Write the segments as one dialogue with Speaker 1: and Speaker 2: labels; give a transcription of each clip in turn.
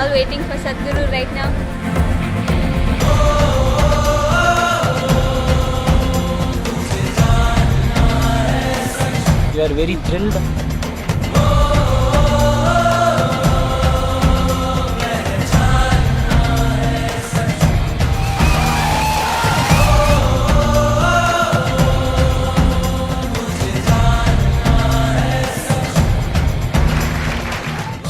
Speaker 1: all waiting for Sadhguru right now.
Speaker 2: You are very thrilled.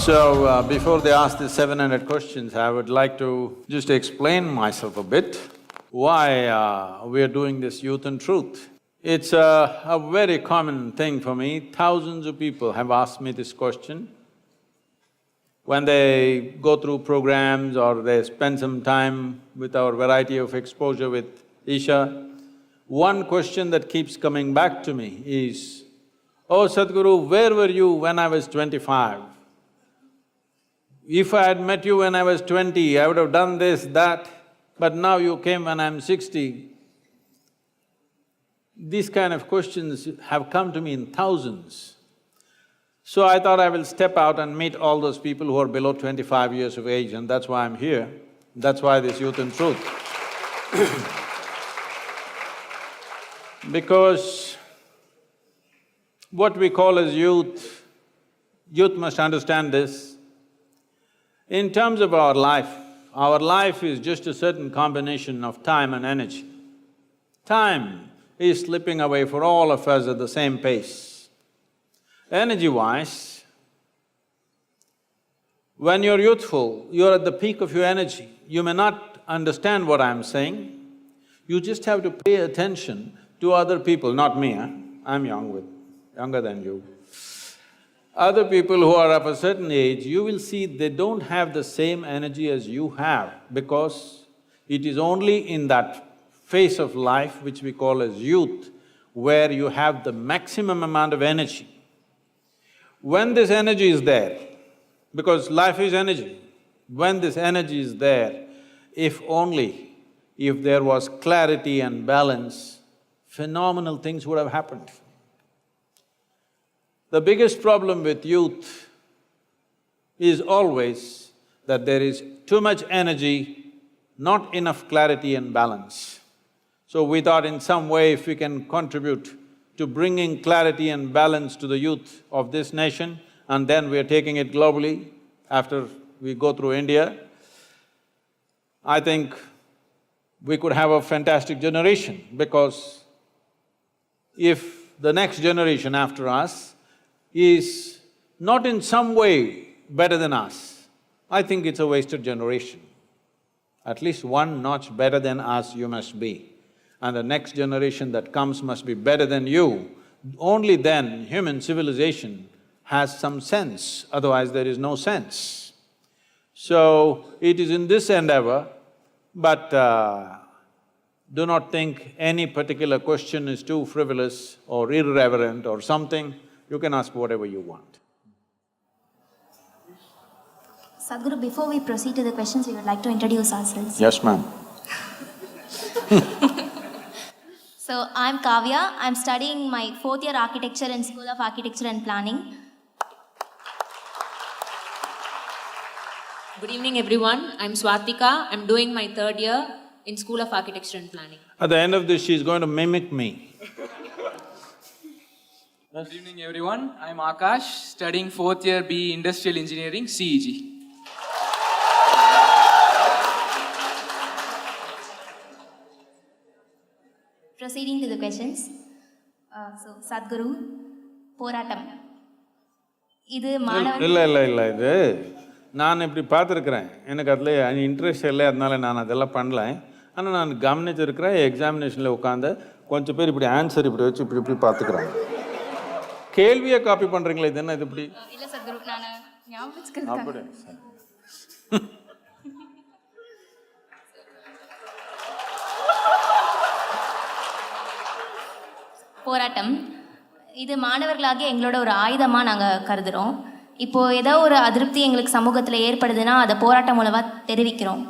Speaker 3: So, before they ask the 700 questions, I would like to just explain myself a bit, why we are doing this Youth and Truth. It's a very common thing for me. Thousands of people have asked me this question. When they go through programs or they spend some time with our variety of exposure with Isha, one question that keeps coming back to me is, "Oh Sadhguru, where were you when I was 25? If I had met you when I was 20, I would have done this, that, but now you came when I'm 60. These kind of questions have come to me in thousands. So I thought I will step out and meet all those people who are below 25 years of age, and that's why I'm here. That's why this Youth and Truth. Because what we call as youth must understand this. In terms of our life is just a certain combination of time and energy. Time is slipping away for all of us at the same pace. Energy-wise, when you're youthful, you're at the peak of your energy. You may not understand what I'm saying, you just have to pay attention to other people, not me, I'm younger than you. Other people who are of a certain age, you will see they don't have the same energy as you have, because it is only in that phase of life which we call as youth where you have the maximum amount of energy. When this energy is there, because life is energy, when this energy is there, if there was clarity and balance, phenomenal things would have happened. The biggest problem with youth is always that there is too much energy, not enough clarity and balance. So we thought in some way if we can contribute to bringing clarity and balance to the youth of this nation, and then we are taking it globally after we go through India, I think we could have a fantastic generation, because if the next generation after us is not in some way better than us, I think it's a wasted generation. At least one notch better than us you must be, and the next generation that comes must be better than you. Only then human civilization has some sense, otherwise there is no sense. So, it is in this endeavor, but do not think any particular question is too frivolous or irreverent or something. You can ask whatever you want.
Speaker 4: Sadhguru, before we proceed to the questions, we would like to introduce ourselves.
Speaker 3: Yes, ma'am.
Speaker 4: So, I'm Kavya. I'm studying my 4th year architecture in School of Architecture and Planning.
Speaker 5: Good evening, everyone. I'm Swatika. I'm doing my 3rd year in School of Architecture and Planning.
Speaker 3: At the end of this, she's going to mimic me.
Speaker 6: Good evening, everyone. I'm Akash, studying 4th year BE Industrial Engineering, CEG.
Speaker 4: Proceeding to the questions. So, Sadhguru, போராட்டம். இது மாணவன்…
Speaker 3: இல்லை, இது நான் இப்படி பார்த்துருக்குறேன். எனக்கு அதில் இன்ட்ரெஸ்ட் இல்லை, அதனால நான் அதெல்லாம் பண்ணல. ஆனால் நான் கவனிச்சிருக்கிறேன், எக்ஸாமினேஷனில் உட்காந்து கொஞ்சம் பேர் இப்படி ஆன்சர் இப்படி வச்சு இப்படி பார்த்துக்கிறாங்க. கேள்வியை காப்பி பண்றீங்களா? இது என்ன இது இப்படி?
Speaker 4: இல்ல சத்குரு, நான் ஞாபகம் வச்சுக்கிறேன்.
Speaker 3: அப்படி
Speaker 4: போராட்டம் இது மாணவர்களாகிய எங்களோட ஒரு ஆயுதமா நாங்க கருதுறோம். இப்போ ஏதோ ஒரு அதிருப்தி எங்களுக்கு சமூகத்துல ஏற்படுதுன்னா அதை போராட்டம் மூலமா தெரிவிக்கிறோம்.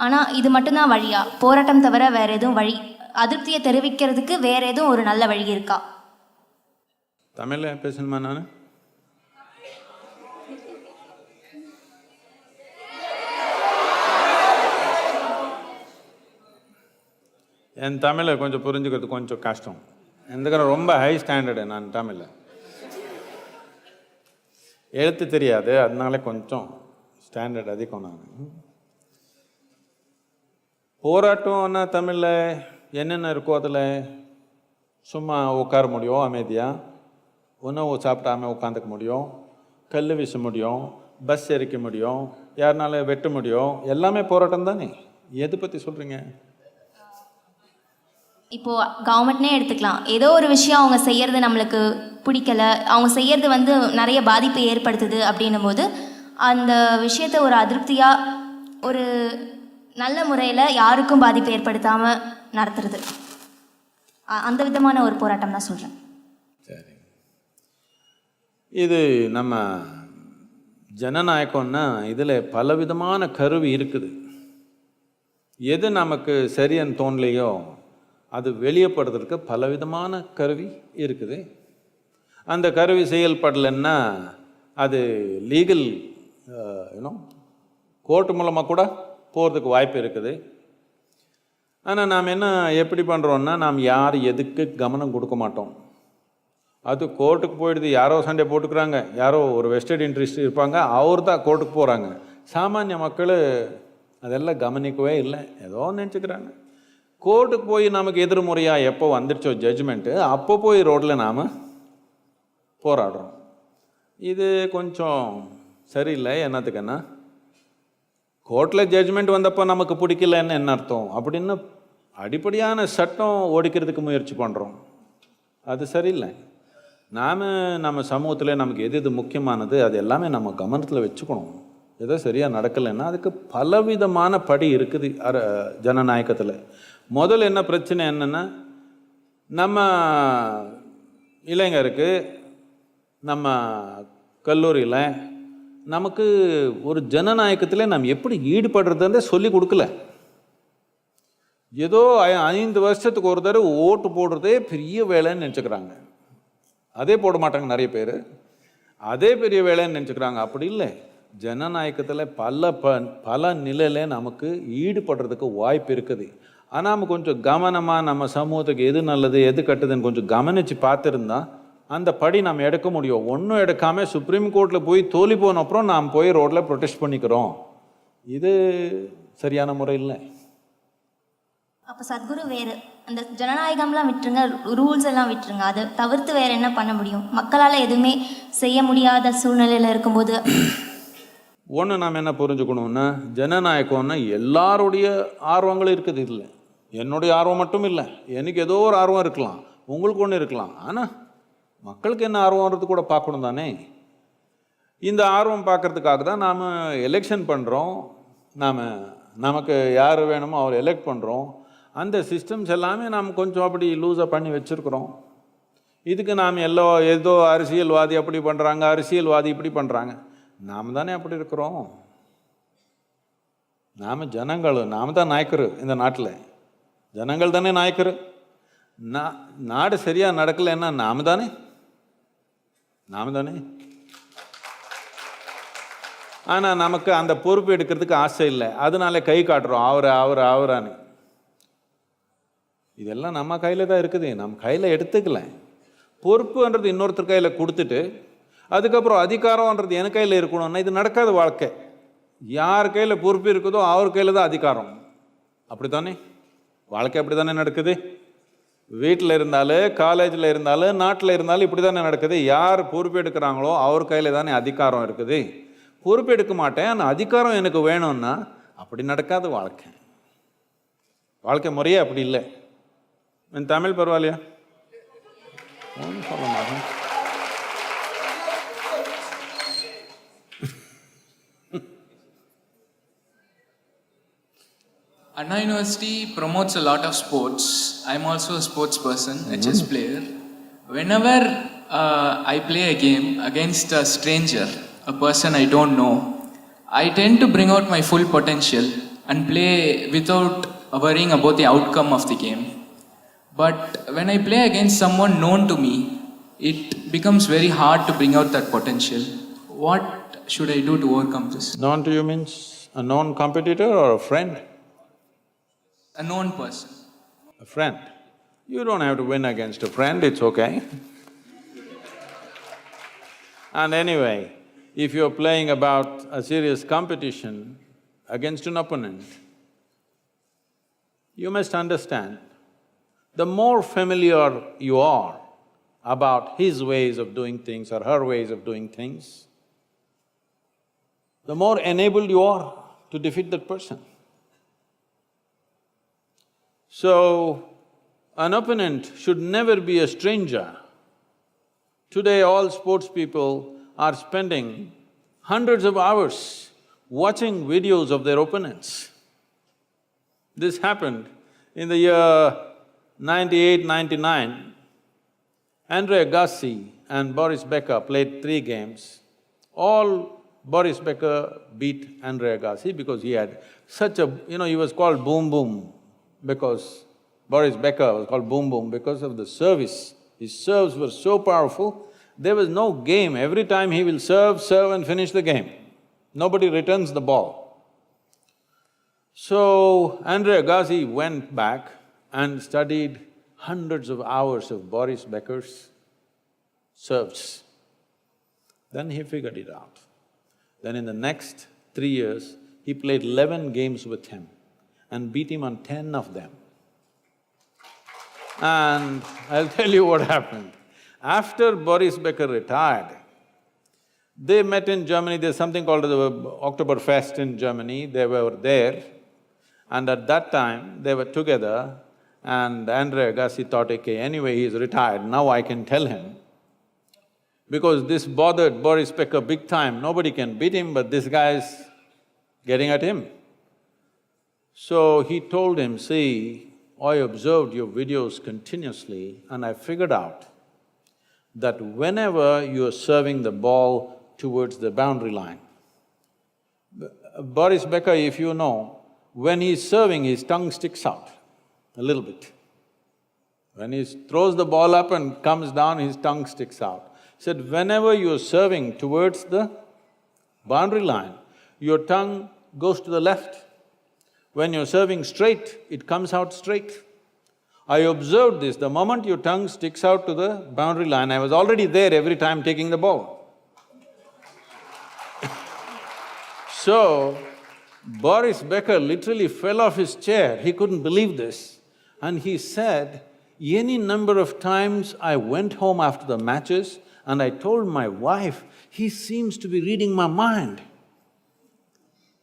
Speaker 4: ஆனா இது மட்டும்தான் வழியா? போராட்டம் தவிர வேற எதுவும் வழி, அதிருப்தியை தெரிவிக்கிறதுக்கு வேற எதுவும் ஒரு நல்ல வழி இருக்கா?
Speaker 3: தமிழ்ல பேசணுமா? நான் என் தமிழை கொஞ்சம் புரிஞ்சுக்கிறது கொஞ்சம் கஷ்டம். ఎందుకంటే ரொம்ப ஹை ஸ்டாண்டர்டு நான் தமிழில். எழுத்து தெரியாது, அதனால கொஞ்சம் ஸ்டாண்டர்ட் அதிகம். நான் போராட்டம்னா தமிழில் என்னென்ன இருக்கோ அதில் சும்மா உட்கார முடியும் அமைதியாக, உணவு சாப்பிடாம உட்காந்துக்க முடியும், கல் வீச முடியும், பஸ் எரிக்க முடியும், யாருனால வெட்ட முடியும், எல்லாமே போராட்டம் தானே. எது பற்றி சொல்கிறீங்க?
Speaker 4: இப்போது கவர்மெண்ட்னே எடுத்துக்கலாம். ஏதோ ஒரு விஷயம் அவங்க செய்கிறது நம்மளுக்கு பிடிக்கல, அவங்க செய்கிறது வந்து நிறைய பாதிப்பை ஏற்படுத்துது அப்படின்னும் போது அந்த விஷயத்தை ஒரு அதிருப்தியாக ஒரு நல்ல முறையில் யாருக்கும் பாதிப்பை ஏற்படுத்தாமல் நடத்துறது, அந்த விதமான ஒரு போராட்டம் தான் சொல்கிறேன்.
Speaker 3: சரி, இது நம்ம ஜனநாயகம்னா இதில் பலவிதமான கருவி இருக்குது. எது நமக்கு சரின்னு தோணலையோ அது வெளியப்படுறதுக்கு பலவிதமான கருவி இருக்குது. அந்த கருவி செயல்படலைன்னா அது லீகல் கோர்ட்டு மூலமாக கூட போகிறதுக்கு வாய்ப்பு இருக்குது. ஆனால் நாம் என்ன எப்படி பண்ணுறோன்னா, நாம் யார் எதுக்கு கவனம் கொடுக்க மாட்டோம். அது கோர்ட்டுக்கு போயிடுது, யாரோ சண்டை போட்டுக்கிறாங்க, யாரோ ஒரு வெஸ்டட் இன்ட்ரெஸ்ட் இருப்பாங்க, அவர் தான் கோர்ட்டுக்கு போகிறாங்க. சாமானிய மக்கள் அதெல்லாம் கவனிக்கவே இல்லை, ஏதோ நினச்சிக்கிறாங்க. கோர்ட்டுக்கு போய் நமக்கு எதிர்முறையாக எப்போ வந்துடுச்சோ ஜட்ஜ்மெண்ட்டு, அப்போ போய் ரோட்டில் நாம் போராடுறோம். இது கொஞ்சம் சரியில்லை. என்னத்துக்குன்னா, கோர்ட்டில் ஜட்ஜ்மெண்ட் வந்தப்போ நமக்கு பிடிக்கலன்னு என்ன அர்த்தம்? அப்படின்னு அடிப்படையான சட்டம் ஒடிக்கிறதுக்கு முயற்சி பண்ணுறோம். அது சரியில்லை. நாம் நம்ம சமூகத்தில் நமக்கு எது எது முக்கியமானது அது எல்லாமே நம்ம கவனத்தில் வச்சுக்கணும். ஏதோ சரியாக நடக்கலைன்னா அதுக்கு பலவிதமான படி இருக்குது ஜனநாயகத்தில். முதல்ல என்ன பிரச்சனை என்னென்னா, நம்ம இளைஞருக்கு நம்ம கல்லூரியில் நமக்கு ஒரு ஜனநாயகத்தில் நம்ம எப்படி ஈடுபடுறதுன்றே சொல்லி கொடுக்கல. ஏதோ 5 வருஷத்துக்கு ஒரு தடவை ஓட்டு போடுறதே பெரிய வேலைன்னு நினச்சிக்கிறாங்க. அதே போட மாட்டாங்க நிறைய பேர், அதே பெரிய வேலைன்னு நினச்சிக்கிறாங்க. அப்படி இல்லை. ஜனநாயகத்தில் பல நிலையில் நமக்கு ஈடுபடுறதுக்கு வாய்ப்பு இருக்குது. ஆனால் நம்ம கொஞ்சம் கவனமாக நம்ம சமூகத்துக்கு எது நல்லது எது கட்டுதுன்னு கொஞ்சம் கவனித்து பார்த்துருந்தா அந்த படி நம்ம எடுக்க முடியும். ஒன்றும் எடுக்காமல் சுப்ரீம் கோர்ட்டில் போய் தோல்வி போன அப்புறம் நாம் போய் ரோட்டில் ப்ரொடெஸ்ட் பண்ணிக்கிறோம். இது சரியான முறை இல்லை.
Speaker 4: அப்போ சத்குரு வேறு அந்த ஜனநாயகம்லாம் விட்டுருங்க, ரூல்ஸ் எல்லாம் விட்டுருங்க, அதை தவிர்த்து வேறு என்ன பண்ண முடியும்? மக்களால் எதுவுமே செய்ய முடியாத சூழ்நிலையில் இருக்கும்போது
Speaker 3: ஒன்று நாம் என்ன புரிஞ்சுக்கணுன்னா, ஜனநாயகம்னா எல்லாருடைய ஆர்வங்களும் இருக்குது. இல்லை என்னுடைய ஆர்வம் மட்டும் இல்லை, எனக்கு ஏதோ ஒரு ஆர்வம் இருக்கலாம், உங்களுக்கு ஒன்று இருக்கலாம். ஆனால் மக்களுக்கு என்ன ஆர்வம்ன்றது கூட பார்க்கணும் தானே. இந்த ஆர்வம் பார்க்கறதுக்காக தான் நாம் எலெக்ஷன் பண்ணுறோம். நமக்கு யார் வேணுமோ அவர் எலெக்ட் பண்ணுறோம். அந்த சிஸ்டம்ஸ் எல்லாமே நாம் கொஞ்சம் அப்படி லூஸாக பண்ணி வச்சுருக்குறோம். இதுக்கு நாம் ஏதோ அரசியல்வாதி அப்படி பண்ணுறாங்க, அரசியல்வாதி இப்படி பண்ணுறாங்க. நாம் தானே அப்படி இருக்கிறோம். நாம் ஜனங்கள், நாம் தான் நாயக்கர். இந்த நாட்டில் ஜனங்கள் தானே நாயக்கர். நாடு சரியாக நடக்கலைன்னா நாம் தானே. ஆனால் நமக்கு அந்த பொறுப்பு எடுக்கிறதுக்கு ஆசை இல்லை, அதனால கை காட்டுறோம் அவரான்னு. இதெல்லாம் நம்ம கையில் தான் இருக்குது, நம்ம கையில் எடுத்துக்கல. பொறுப்புன்றது இன்னொருத்தர் கையில் கொடுத்துட்டு அதுக்கப்புறம் அதிகாரம்ன்றது என் கையில் இருக்கணும்னா இது நடக்காத வாழ்க்கை. யார் கையில் பொறுப்பு இருக்குதோ அவர் கையில் தான் அதிகாரம். அப்படி தானே வாழ்க்கை, அப்படி தானே நடக்குது. வீட்டில் இருந்தாலும் காலேஜில் இருந்தாலும் நாட்டில் இருந்தாலும் இப்படி தானே நடக்குது. யார் பொறுப்பு எடுக்கிறாங்களோ அவர் கையில் தானே அதிகாரம் இருக்குது. பொறுப்பு எடுக்க மாட்டேன் ஆனால் அதிகாரம் எனக்கு வேணும்னா அப்படி நடக்காது வாழ்க்கை. வாழ்க்கை முறையே அப்படி இல்லை. என் தமிழ் பரவாயில்லையா? ஒன்றும் சொல்ல மாட்டேன்.
Speaker 6: Anna University promotes a lot of sports. I'm also a sports person, a chess player. Whenever I play a game against a stranger, a person I don't know, I tend to bring out my full potential and play without worrying about the outcome of the game. But when I play against someone known to me, it becomes very hard to bring out that potential. What should I do to overcome this?
Speaker 3: Known to you means a known competitor or a friend?
Speaker 6: A known person.
Speaker 3: a friend. You don't have to win against a friend, it's okay. And anyway, if you're playing about a serious competition against an opponent, you must understand, the more familiar you are about his ways of doing things or her ways of doing things, the more enabled you are to defeat that person. So, an opponent should never be a stranger. Today all sports people are spending hundreds of hours watching videos of their opponents. This happened in the year 98, 99. Andre Agassi and Boris Becker played 3 games. All Boris Becker beat Andre Agassi because he had such a… he was called Boom Boom because… Boris Becker was called Boom Boom because of the service. His serves were so powerful, there was no game. Every time he will serve and finish the game. Nobody returns the ball. So, Andre Agassi went back and studied hundreds of hours of Boris Becker's serves. Then he figured it out. Then in the next 3 years, he played 11 games with him and beat him on 10 of them. And I'll tell you what happened. After Boris Becker retired, they met in Germany, there's something called the Oktoberfest in Germany, they were there. And at that time, they were together and Andre Agassi thought, okay, anyway he's retired, now I can tell him. Because this bothered Boris Becker big time, nobody can beat him but this guy's getting at him. So he told him, see, I observed your videos continuously and I figured out that whenever you're serving the ball towards the boundary line, Boris Becker, if you know, when he's serving, his tongue sticks out a little bit. When he throws the ball up and comes down, his tongue sticks out. He said, whenever you're serving towards the boundary line, your tongue goes to the left. When you're serving straight, it comes out straight. I observed this, the moment your tongue sticks out to the boundary line, I was already there every time taking the ball. So, Boris Becker literally fell off his chair, he couldn't believe this. And he said, any number of times I went home after the matches and I told my wife, he seems to be reading my mind.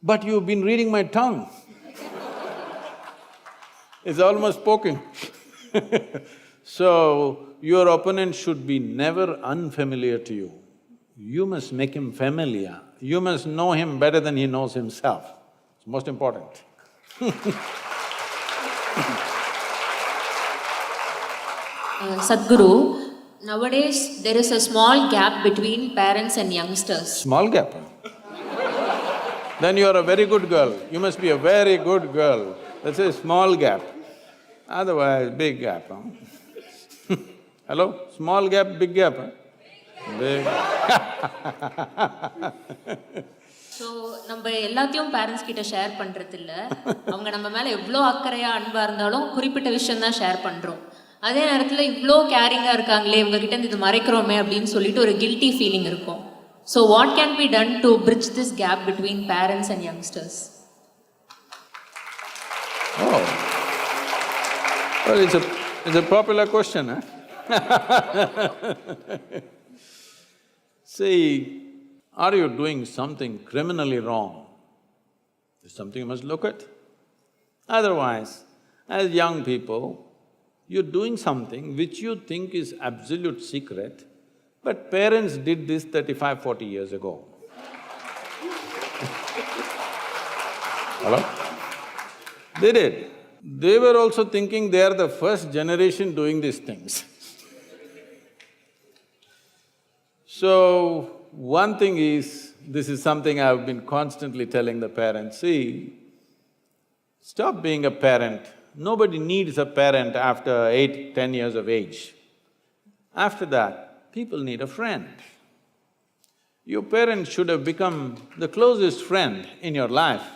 Speaker 3: But you've been reading my tongue. It's almost spoken. So, your opponent should be never unfamiliar to you. You must make him familiar. You must know him better than he knows himself. It's most important.
Speaker 5: Sadhguru, nowadays there is a small gap between parents and youngsters.
Speaker 3: Small gap, huh? Then you are a very good girl. You must be a very good girl. That's a small gap. Otherwise, big gap, huh? Hello? Small gap, big gap, huh? Big
Speaker 5: so நம்ம எல்லாத்தையும் parents கிட்ட share பண்ணுறதில்ல. அவங்க நம்ம மேலே எவ்வளோ அக்கறையாக அன்பாக இருந்தாலும் குறிப்பிட்ட விஷயந்தான் ஷேர் பண்ணுறோம். அதே நேரத்தில் இவ்வளோ கேரிங்காக இருக்காங்களே, இவங்ககிட்ட இது மறைக்கிறோமே அப்படின்னு சொல்லிட்டு ஒரு கில்ட்டி ஃபீலிங் இருக்கும். So what can be done to bridge this gap between parents and youngsters?
Speaker 3: Oh. Well, it's a popular question, huh? See, are you doing something criminally wrong? It's something you must look at. Otherwise, as young people, you're doing something which you think is absolute secret, but parents did this 35, 40 years ago. Hello? They did. They were also thinking they are the first generation doing these things. So, one thing is, this is something I've been constantly telling the parents, see, stop being a parent. Nobody needs a parent after 8, 10 years of age. After that, people need a friend. Your parents should have become the closest friend in your life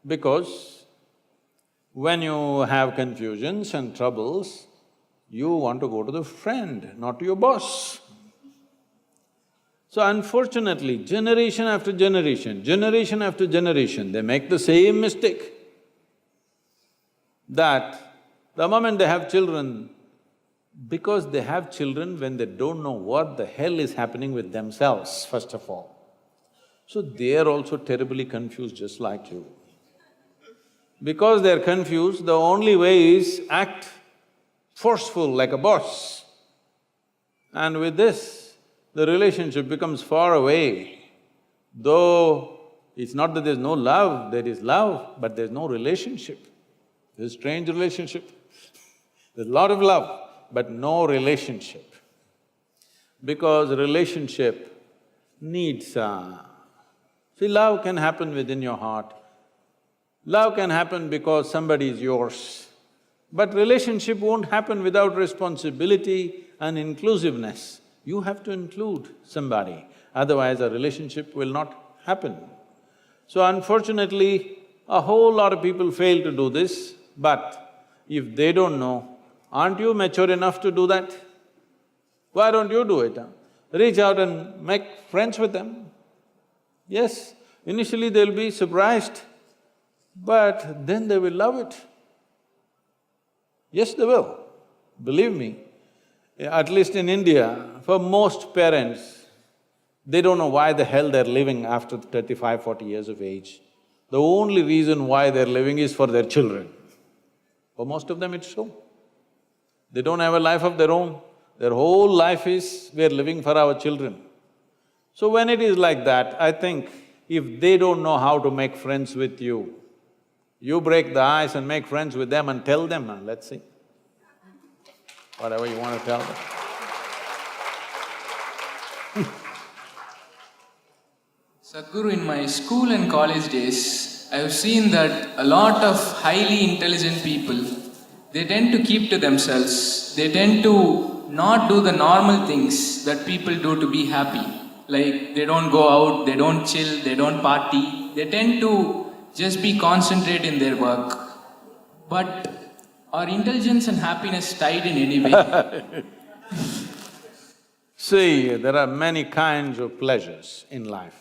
Speaker 3: because When you have confusions and troubles, you want to go to the friend, not to your boss. So unfortunately, generation after generation, they make the same mistake that the moment they have children, because they have children when they don't know what the hell is happening with themselves, first of all. So they are also terribly confused just like you. Because they're confused, the only way is act forceful like a boss. And with this, the relationship becomes far away. Though it's not that there's no love, there is love, but there's no relationship. There's a strange relationship. There's a lot of love, but no relationship. Because relationship needs… See, love can happen within your heart. Love can happen because somebody is yours. But relationship won't happen without responsibility and inclusiveness. You have to include somebody, otherwise a relationship will not happen. So unfortunately, a whole lot of people fail to do this, but if they don't know, aren't you mature enough to do that? Why don't you do it? Reach out and make friends with them. Yes, initially they'll be surprised, but then they will love it. Yes, they will. Believe me, at least in India, for most parents, they don't know why the hell they're living after 35, 40 years of age. The only reason why they're living is for their children. For most of them it's so. They don't have a life of their own. Their whole life is, we're living for our children. So when it is like that, I think if they don't know how to make friends with you, you break the ice and make friends with them and tell them, and let's see. Whatever you want to tell them.
Speaker 6: Sadhguru, in my school and college days, I've seen that a lot of highly intelligent people, they tend to keep to themselves. They tend to not do the normal things that people do to be happy. Like, they don't go out, they don't chill, they don't party. They tend to just be concentrated in their work. But are intelligence and happiness tied in any way?
Speaker 3: See, there are many kinds of pleasures in life.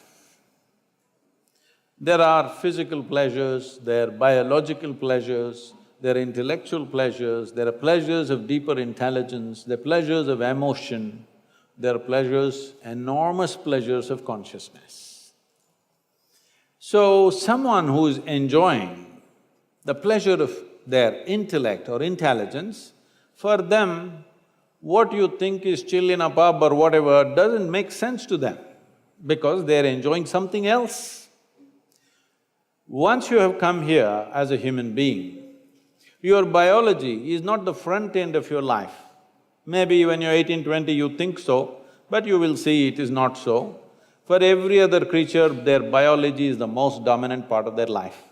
Speaker 3: There are physical pleasures, there are biological pleasures, there are intellectual pleasures, there are pleasures of deeper intelligence, there are pleasures of emotion, there are pleasures, enormous pleasures of consciousness. So, someone who is enjoying the pleasure of their intellect or intelligence, for them, what you think is chill in a pub or whatever doesn't make sense to them, because they're enjoying something else. Once you have come here as a human being, your biology is not the front end of your life. Maybe when you're 18, 20, you think so, but you will see it is not so. For every other creature, their biology is the most dominant part of their life.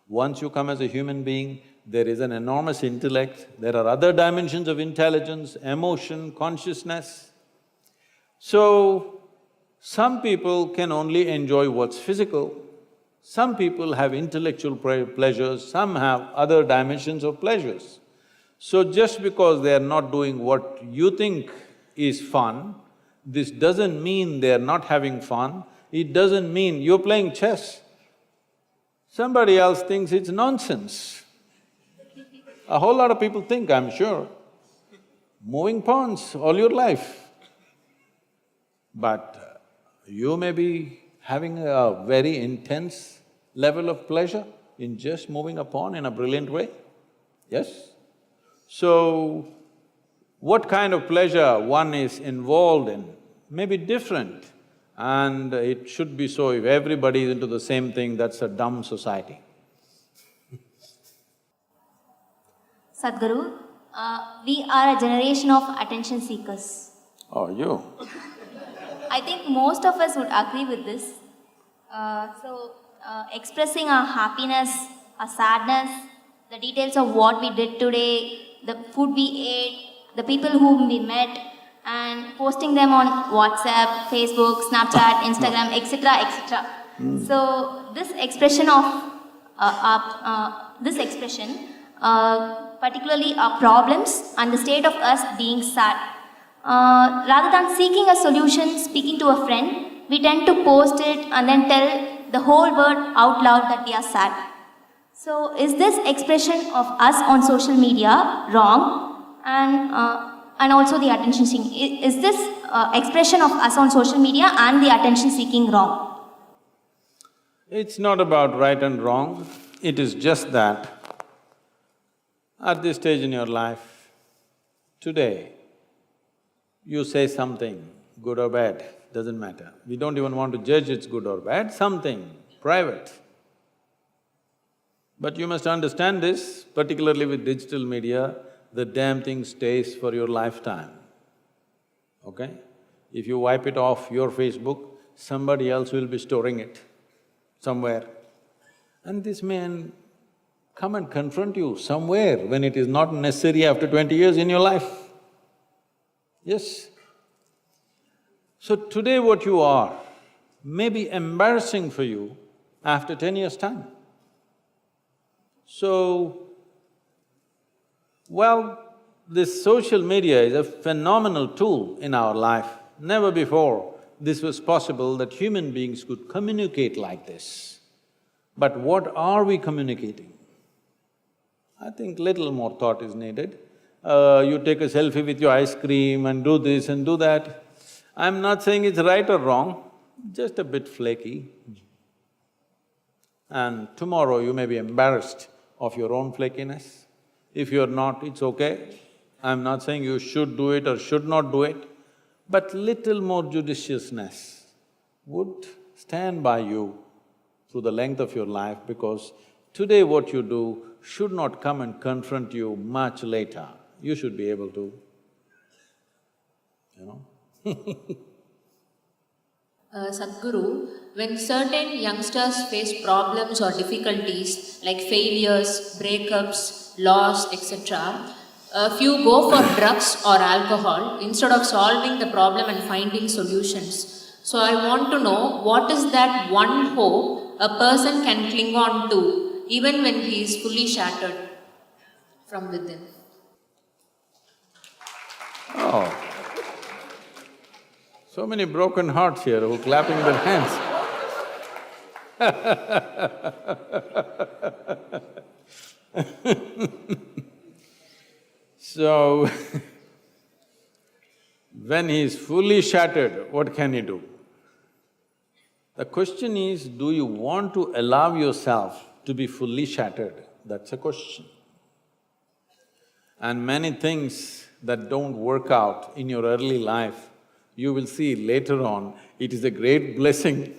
Speaker 3: Once you come as a human being, there is an enormous intellect, there are other dimensions of intelligence, emotion, consciousness. So, some people can only enjoy what's physical, some people have intellectual pleasures, some have other dimensions of pleasures. So just because they are not doing what you think is fun, this doesn't mean they are not having fun, it doesn't mean you're playing chess. Somebody else thinks it's nonsense. A whole lot of people think, I'm sure, moving pawns all your life. But you may be having a very intense level of pleasure in just moving a pawn in a brilliant way, yes? So, what kind of pleasure one is involved in may be different, and it should be so. If everybody is into the same thing, that's a dumb society.
Speaker 4: Sadhguru, we are a generation of attention seekers.
Speaker 3: Oh, you?
Speaker 4: I think most of us would agree with this. Expressing our happiness, our sadness, the details of what we did today, the food we ate, the people whom we met, and posting them on WhatsApp, Facebook, Snapchat, Instagram, etc., etc. So, this expression of our this expression, particularly our problems and the state of us being sad. Rather than seeking a solution, speaking to a friend, we tend to post it and then tell the whole world out loud that we are sad. So, is this expression of us on social media wrong? And also the attention seeking. Is this expression of us on social media and the attention seeking wrong?
Speaker 3: It's not about right and wrong, it is just that at this stage in your life, today, you say something, good or bad, doesn't matter. We don't even want to judge it's good or bad, something private. But you must understand this, particularly with digital media, the damn thing stays for your lifetime, okay? If you wipe it off your Facebook, somebody else will be storing it somewhere. And this may come and confront you somewhere when it is not necessary after 20 years in your life. Yes? So today what you are may be embarrassing for you after 10 years' time. So, well, this social media is a phenomenal tool in our life. Never before this was possible that human beings could communicate like this. But what are we communicating? I think little more thought is needed. You take a selfie with your ice cream and do this and do that. I'm not saying it's right or wrong, just a bit flaky. And tomorrow you may be embarrassed of your own flakiness. If you're not, it's okay. I'm not saying you should do it or should not do it, but little more judiciousness would stand by you through the length of your life, because today what you do should not come and confront you much later. You should be able to, you know.
Speaker 5: Sadhguru, when certain youngsters face problems or difficulties like failures, breakups, loss, etc., a few go for drugs or alcohol instead of solving the problem and finding solutions. So I want to know, what is that one hope a person can cling on to even when he is fully shattered from within?
Speaker 3: Oh, so many broken hearts here who are clapping their hands. So, when he is fully shattered, what can he do? The question is, do you want to allow yourself to be fully shattered? That's a question. And many things that don't work out in your early life, you will see later on, it is a great blessing.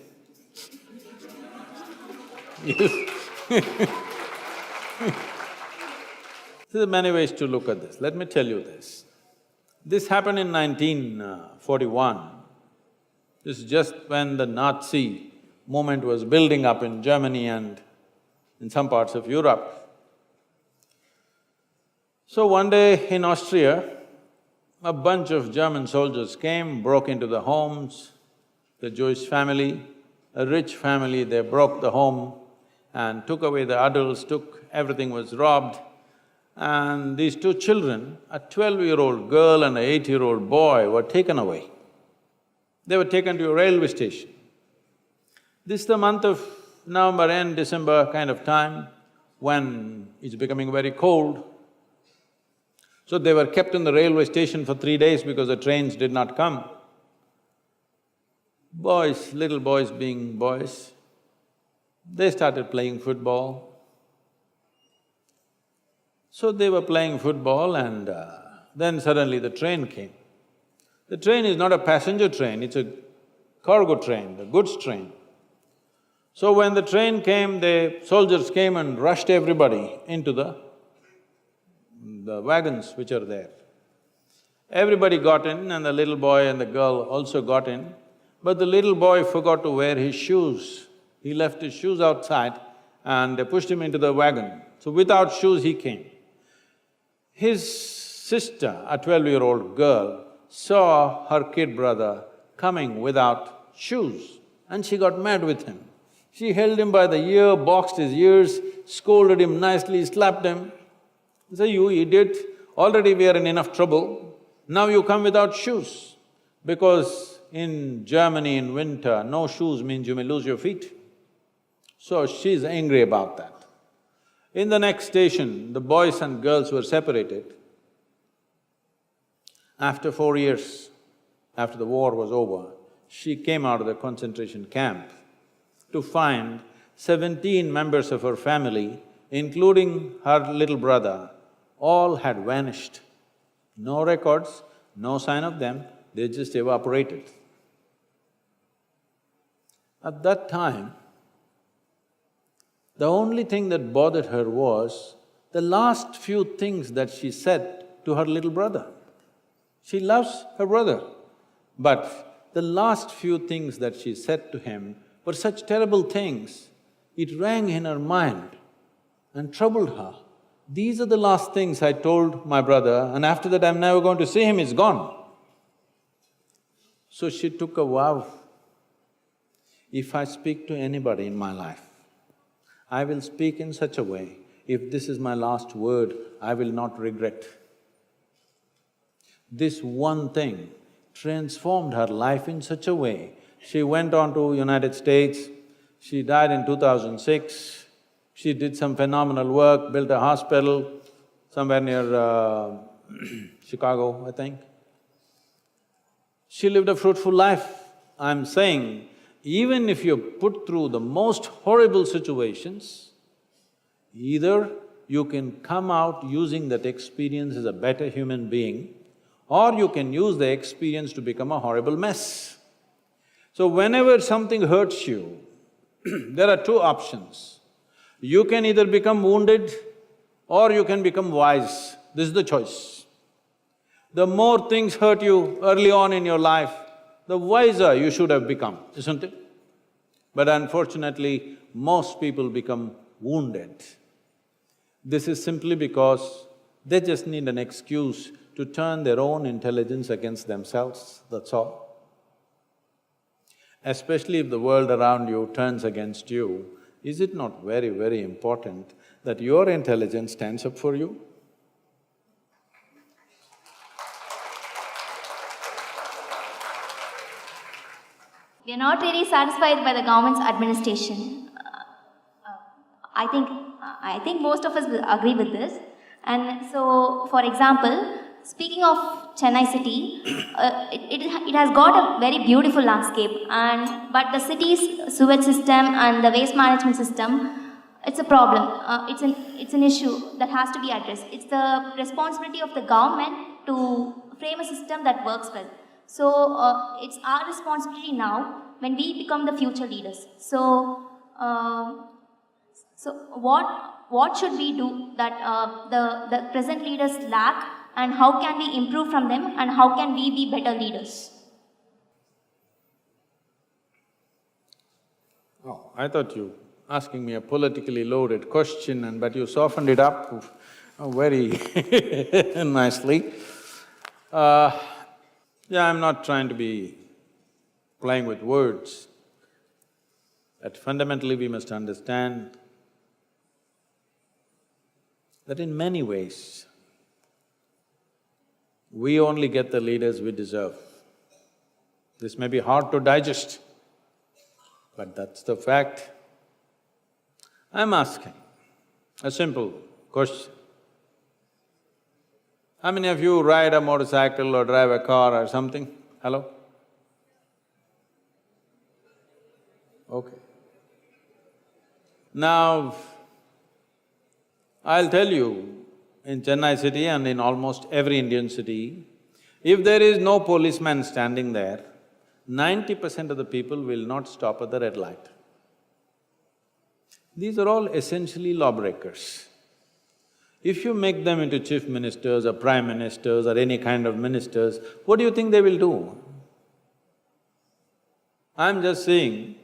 Speaker 3: There are many ways to look at this. Let me tell you this. This happened in 1941. This is just when the Nazi movement was building up in Germany and in some parts of Europe. So one day in Austria, a bunch of German soldiers came, broke into the homes, the Jewish family, a rich family, they broke the home and took away the adults, everything was robbed. And these two children, a 12-year-old girl and an 8-year-old boy, were taken away. They were taken to a railway station. This is the month of November end, December kind of time, when it's becoming very cold. So they were kept in the railway station for 3 days because the trains did not come. Boys, little boys being boys, they started playing football. So they were playing football and then suddenly the train came. The train is not a passenger train, it's a cargo train, the goods train. So when the train came, the soldiers came and rushed everybody into the wagons which are there. Everybody got in and the little boy and the girl also got in, but the little boy forgot to wear his shoes. He left his shoes outside and they pushed him into the wagon. So without shoes he came. His sister, a 12-year-old girl, saw her kid brother coming without shoes and she got mad with him. She held him by the ear, boxed his ears, scolded him nicely, slapped him. Say, you idiot, already we are in enough trouble, now you come without shoes. Because in Germany in winter, no shoes means you may lose your feet. So she's angry about that. In the next station, the boys and girls were separated. After 4 years, after the war was over, she came out of the concentration camp to find 17 members of her family, including her little brother, all had vanished. No records, no sign of them, they just evaporated. At that time, the only thing that bothered her was the last few things that she said to her little brother. She loves her brother, but the last few things that she said to him were such terrible things, it rang in her mind and troubled her. These are the last things I told my brother, and after that I'm never going to see him, he's gone. So she took a vow, if I speak to anybody in my life, I will speak in such a way, if this is my last word, I will not regret. This one thing transformed her life in such a way. She went on to United States, she died in 2006, she did some phenomenal work, built a hospital somewhere near Chicago, I think. She lived a fruitful life. I'm saying, even if you're put through the most horrible situations, either you can come out using that experience as a better human being, or you can use the experience to become a horrible mess. So whenever something hurts you, there are two options. You can either become wounded or you can become wise. This is the choice. The more things hurt you early on in your life, the wiser you should have become, isn't it? But unfortunately, most people become wounded. This is simply because they just need an excuse to turn their own intelligence against themselves, that's all. Especially if the world around you turns against you, is it not very, very important that your intelligence stands up for you?
Speaker 4: We are not really satisfied by the government's administration. I think most of us will agree with this. And so, for example, speaking of Chennai city, it has got a very beautiful landscape, but the city's sewage system and the waste management system, it's a problem. It's an issue that has to be addressed. It's the responsibility of the government to frame a system that works well. So it's our responsibility now when we become the future leaders. So what should we do that the present leaders lack, and how can we improve from them, and how can we be better leaders?
Speaker 3: Oh, I thought you asking me a politically loaded question, but you softened it up very nicely. Yeah, I'm not trying to be playing with words, but fundamentally we must understand that in many ways, we only get the leaders we deserve. This may be hard to digest, but that's the fact. I'm asking a simple question. How many of you ride a motorcycle or drive a car or something? Hello? Okay. Now, I'll tell you, in Chennai city and in almost every Indian city, if there is no policeman standing there, 90% of the people will not stop at the red light. These are all essentially lawbreakers. If you make them into chief ministers or prime ministers or any kind of ministers, what do you think they will do? I'm just saying,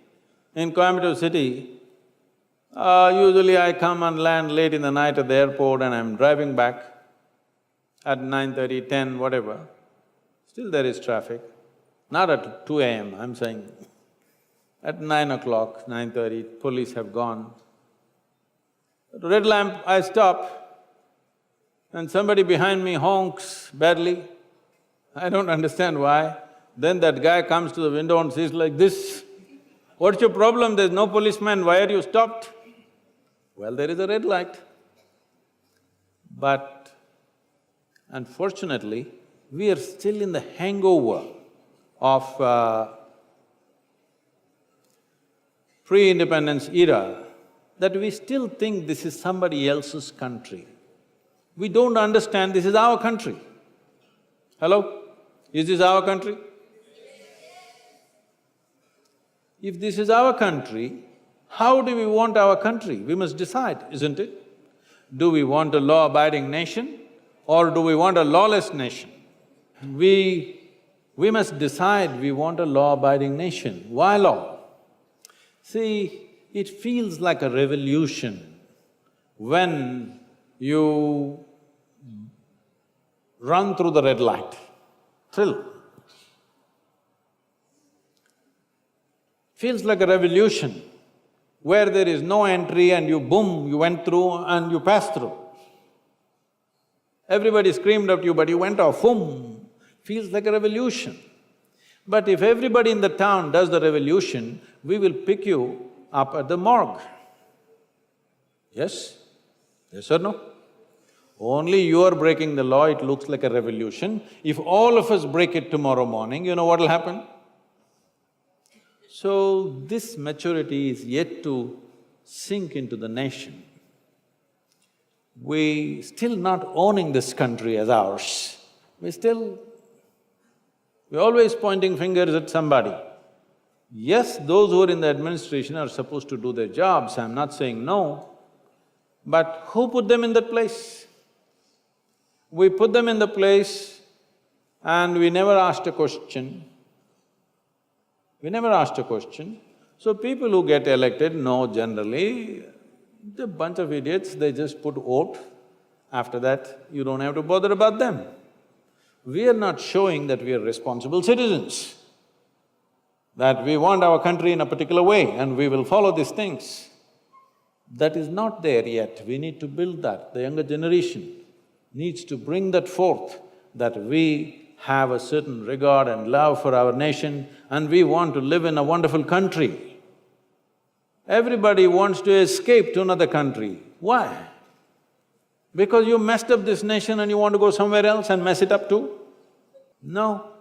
Speaker 3: in Coimbatore city, usually I come and land late in the night at the airport and I'm driving back at 9:30, 10, whatever. Still there is traffic. Not at 2 a.m., I'm saying. At 9 o'clock, 9:30, police have gone. At red lamp, I stop and somebody behind me honks badly. I don't understand why. Then that guy comes to the window and says like this, "What's your problem? There's no policeman, why are you stopped?" Well, there is a red light. But unfortunately, we are still in the hangover of pre-independence era, that we still think this is somebody else's country. We don't understand this is our country. Hello? Is this our country? If this is our country, how do we want our country? We must decide, isn't it? Do we want a law-abiding nation or do we want a lawless nation? We must decide we want a law-abiding nation. Why law? See, it feels like a revolution when you run through the red light. Thrill. Feels like a revolution where there is no entry and you boom, you went through and you passed through. Everybody screamed at you but you went off, boom. Feels like a revolution. But if everybody in the town does the revolution, we will pick you up at the morgue. Yes? Yes or no? Only you are breaking the law, it looks like a revolution. If all of us break it tomorrow morning, you know what will happen? So, this maturity is yet to sink into the nation. We still not owning this country as ours. We're always pointing fingers at somebody. Yes, those who are in the administration are supposed to do their jobs, I'm not saying no, but who put them in that place? We put them in the place and we never asked a question. We never asked a question. So people who get elected know generally, they're a bunch of idiots, they just put vote. After that, you don't have to bother about them. We are not showing that we are responsible citizens, that we want our country in a particular way and we will follow these things. That is not there yet, we need to build that. The younger generation needs to bring that forth, that we have a certain regard and love for our nation and we want to live in a wonderful country. Everybody wants to escape to another country. Why? Because you messed up this nation and you want to go somewhere else and mess it up too? No.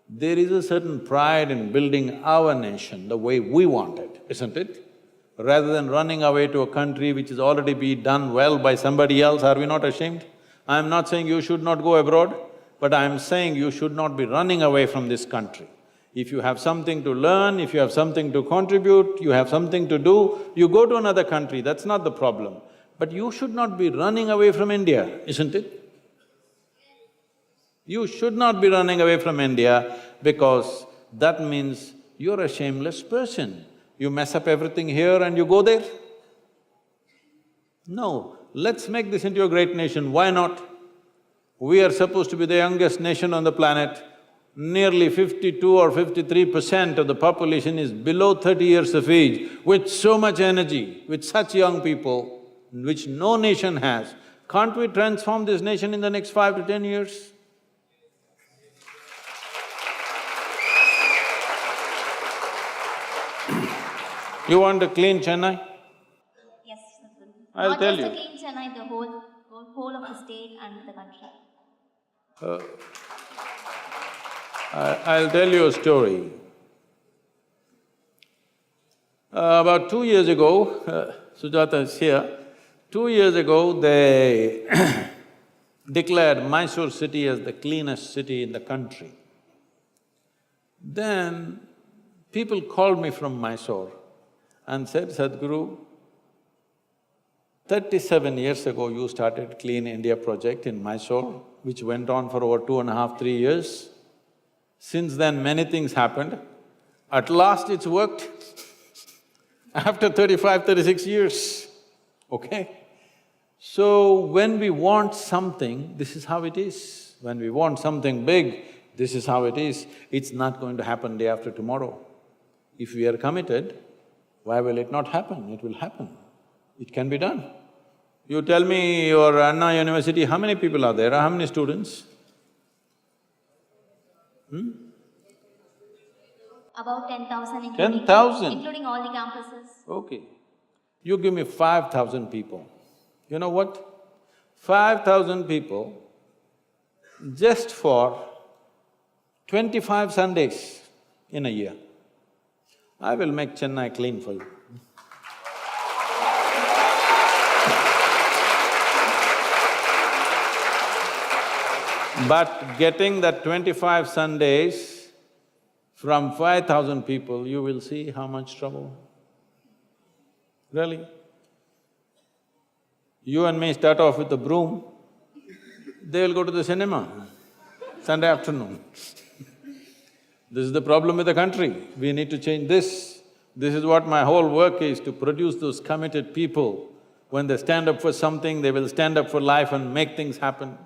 Speaker 3: There is a certain pride in building our nation the way we want it, isn't it? Rather than running away to a country which has already been done well by somebody else, are we not ashamed? I'm not saying you should not go abroad, but I'm saying you should not be running away from this country. If you have something to learn, if you have something to contribute, you have something to do, you go to another country, that's not the problem. But you should not be running away from India, isn't it? You should not be running away from India because that means you're a shameless person. You mess up everything here and you go there. No, let's make this into a great nation, why not? We are supposed to be the youngest nation on the planet. Nearly 52 or 53% of the population is below 30 years of age, with so much energy, with such young people, which no nation has. Can't we transform this nation in the next 5 to 10 years? You want to clean Chennai?
Speaker 4: Yes, Sadhguru.
Speaker 3: I'll tell you.
Speaker 4: Not just to clean Chennai, the whole of the state and the country.
Speaker 3: I'll tell you a story. About 2 years ago, Sujata is here, 2 years ago they declared Mysore city as the cleanest city in the country. Then people called me from Mysore and said, Sadhguru, 37 years ago you started Clean India project in Mysore, which went on for over 2.5, 3 years. Since then many things happened. At last it's worked after 35, 36 years, okay? So when we want something, this is how it is. When we want something big, this is how it is. It's not going to happen day after tomorrow. If we are committed, why will it not happen? It will happen. It can be done. You tell me your Anna University, how many people are there? How many students?
Speaker 4: About 10,000 including…
Speaker 3: 10,000?
Speaker 4: Including all the campuses.
Speaker 3: Okay. You give me 5,000 people. You know what? 5,000 people just for 25 Sundays in a year. I will make Chennai clean for you. But getting that 25 Sundays from 5,000 people, you will see how much trouble. Really? You and me start off with a broom, they will go to the cinema Sunday afternoon. This is the problem with the country. We need to change this. This is what my whole work is, to produce those committed people. When they stand up for something, they will stand up for life and make things happen.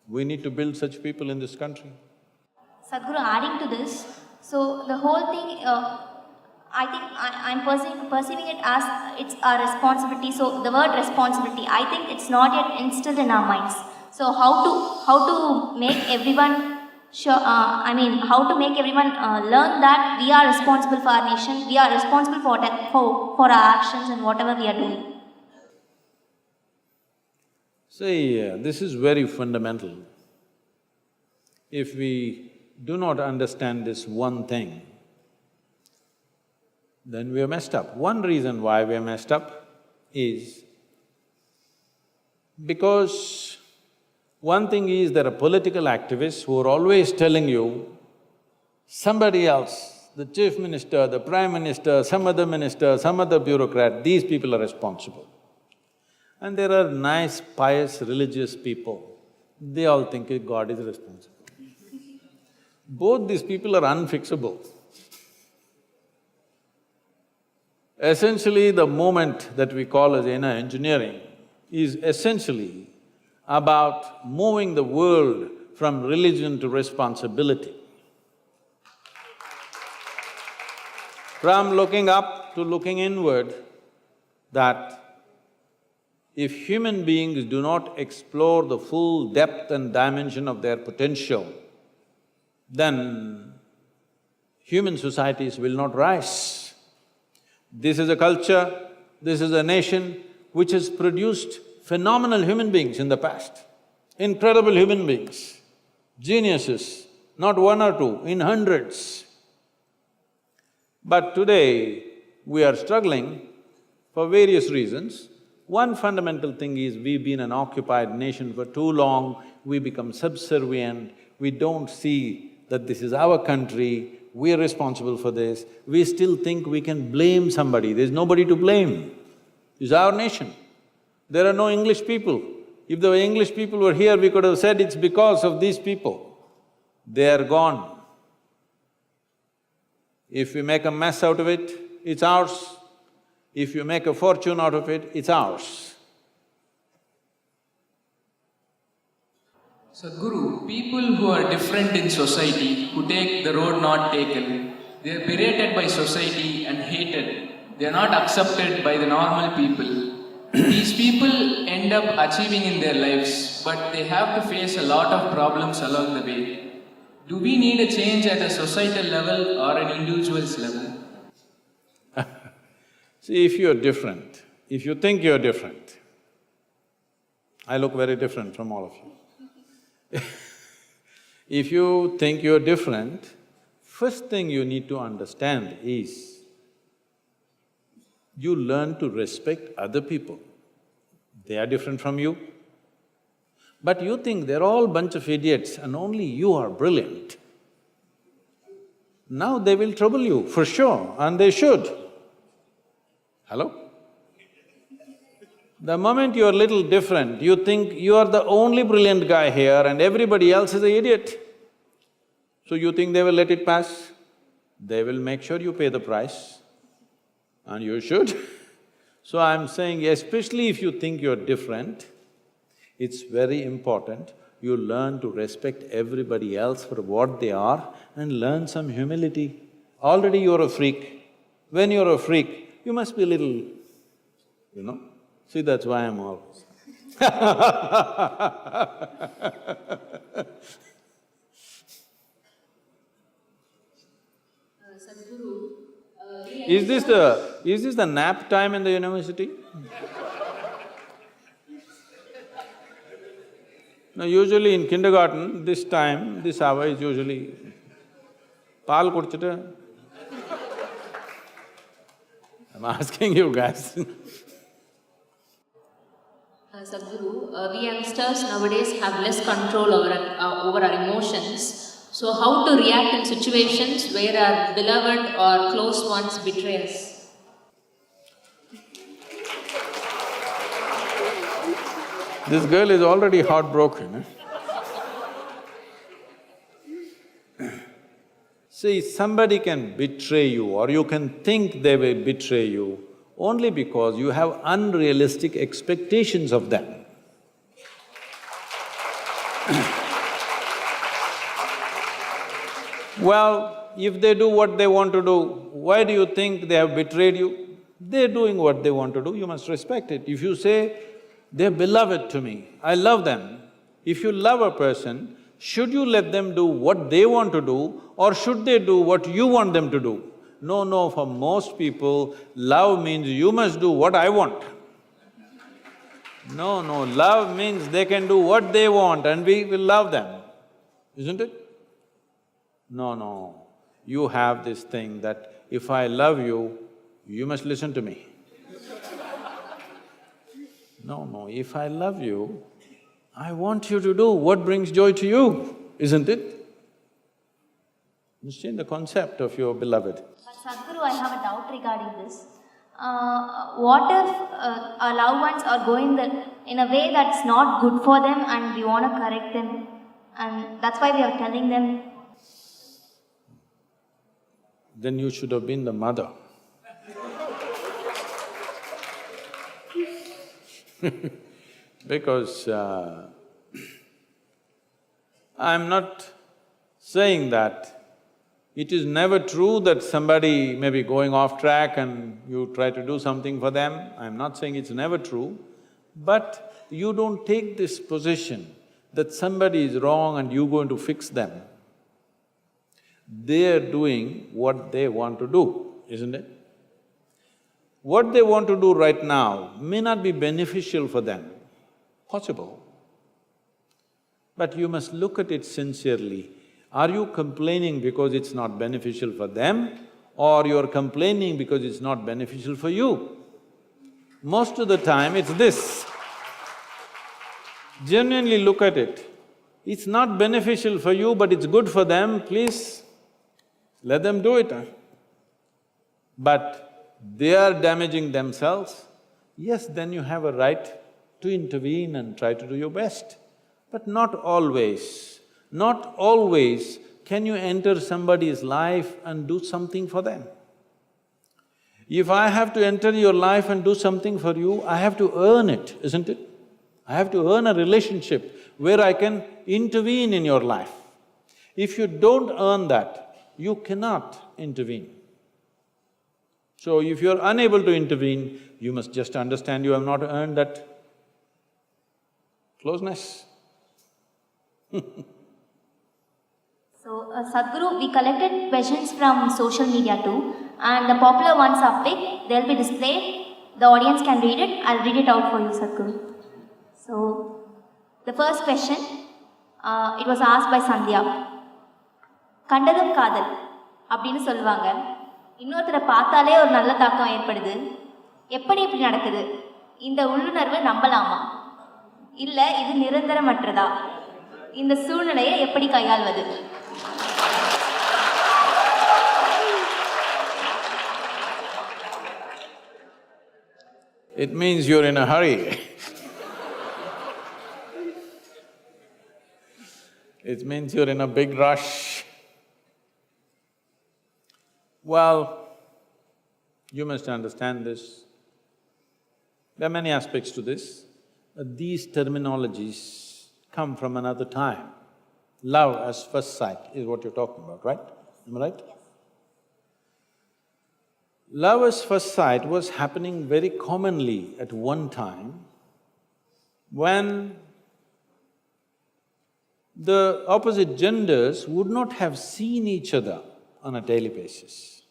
Speaker 3: We need to build such people in this country.
Speaker 4: Sadhguru, adding to this, so the whole thing, I think I'm perceiving it as it's our responsibility. So the word responsibility, I think it's not yet instilled in our minds. So how to make everyone how to make everyone learn that we are responsible for our nation, we are responsible for our actions and whatever we are doing.
Speaker 3: See, this is very fundamental. If we do not understand this one thing, then we are messed up. One reason why we are messed up is because one thing is there are political activists who are always telling you, somebody else, the chief minister, the prime minister, some other bureaucrat, these people are responsible. And there are nice, pious, religious people, they all think God is responsible. Both these people are unfixable. Essentially, the movement that we call as inner engineering is essentially about moving the world from religion to responsibility. From looking up to looking inward, that if human beings do not explore the full depth and dimension of their potential, then human societies will not rise. This is a culture, this is a nation which has produced phenomenal human beings in the past, incredible human beings, geniuses, not one or two, in hundreds. But today, we are struggling for various reasons. One fundamental thing is we've been an occupied nation for too long, we become subservient, we don't see that this is our country, we're responsible for this, we still think we can blame somebody, there's nobody to blame. It's our nation. There are no English people. If the English people were here, we could have said it's because of these people. They are gone. If we make a mess out of it, it's ours. If you make a fortune out of it, it's ours.
Speaker 6: Sadhguru, people who are different in society, who take the road not taken, they are berated by society and hated. They are not accepted by the normal people. These people end up achieving in their lives, but they have to face a lot of problems along the way. Do we need a change at a societal level or an individual's level?
Speaker 3: See, if you're different, if you think you're different, I look very different from all of you. If you think you're different, first thing you need to understand is you learn to respect other people. They are different from you. But you think they're all bunch of idiots and only you are brilliant. Now they will trouble you, for sure, and they should. Hello? The moment you're a little different, you think you are the only brilliant guy here and everybody else is an idiot. So you think they will let it pass? They will make sure you pay the price, and you should. So I'm saying, especially if you think you're different, it's very important you learn to respect everybody else for what they are and learn some humility. Already you're a freak, When you're a freak, you must be a little, See, that's why I'm always Is this the nap time in the university? No, usually in kindergarten, this time, this hour is usually paal kudichittu. I'm asking you guys.
Speaker 5: Sadhguru, we youngsters nowadays have less control over our emotions. So how to react in situations where our beloved or close ones betray us?
Speaker 3: This girl is already heartbroken. See, somebody can betray you or you can think they will betray you only because you have unrealistic expectations of them. Well, if they do what they want to do, why do you think they have betrayed you? They're doing what they want to do, you must respect it. If you say, they're beloved to me, I love them. If you love a person, should you let them do what they want to do or should they do what you want them to do? No, for most people, love means you must do what I want. No, love means they can do what they want and we will love them, isn't it? No, you have this thing that if I love you, you must listen to me. No, if I love you, I want you to do what brings joy to you, isn't it? You change the concept of your beloved.
Speaker 4: But Sadhguru, I have a doubt regarding this. What if our loved ones are going in a way that's not good for them and we want to correct them and that's why we are telling them?
Speaker 3: Then you should have been the mother. Because I'm not saying that it is never true that somebody may be going off track and you try to do something for them. I'm not saying it's never true, but you don't take this position that somebody is wrong and you're going to fix them. They're doing what they want to do, isn't it? What they want to do right now may not be beneficial for them, possible. But you must look at it sincerely. Are you complaining because it's not beneficial for them or you're complaining because it's not beneficial for you? Most of the time it's this. Genuinely look at it. It's not beneficial for you but it's good for them, please let them do it. But they are damaging themselves, yes, then you have a right to intervene and try to do your best. But not always can you enter somebody's life and do something for them. If I have to enter your life and do something for you, I have to earn it, isn't it? I have to earn a relationship where I can intervene in your life. If you don't earn that, you cannot intervene. So if you're unable to intervene, you must just understand you have not earned that closeness.
Speaker 4: So, Sadhguru, we collected questions from social media too, and the popular ones are picked, they'll be displayed, the audience can read it, I'll read it out for you, Sadhguru. So, the first question, it was asked by Sandhya. கண்டதும் காதல் அப்படின்னு சொல்லுவாங்க. இன்னொருத்தரை பார்த்தாலே ஒரு நல்ல தாக்கம் ஏற்படுது. எப்படி இப்படி நடக்குது? இந்த உள்ளுணர்வு நம்பலாமா? இல்ல இது நிரந்தரமற்றதா? இந்த சூழ்நிலையை எப்படி கையாள்வது?
Speaker 3: It means you're in a hurry. It means you're in a big rush. Well, you must understand this. There are many aspects to this, but these terminologies come from another time. Love at first sight is what you're talking about, right? Am I right? Love at first sight was happening very commonly at one time when the opposite genders would not have seen each other on a daily basis.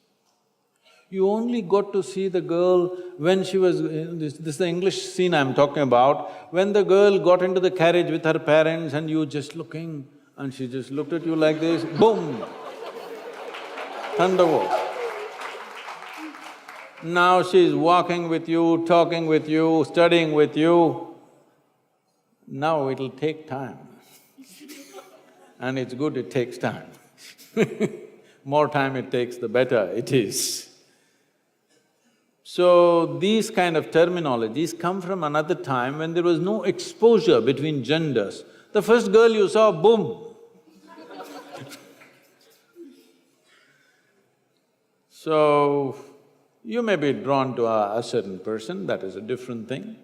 Speaker 3: You only got to see the girl when she was… this is the English scene I'm talking about, when the girl got into the carriage with her parents and you just looking and she just looked at you like this, boom, thunderbolt. Now she's walking with you, talking with you, studying with you. Now it'll take time. And it's good it takes time. More time it takes, the better it is. So, these kind of terminologies come from another time when there was no exposure between genders. The first girl you saw, boom. So, you may be drawn to a certain person, that is a different thing.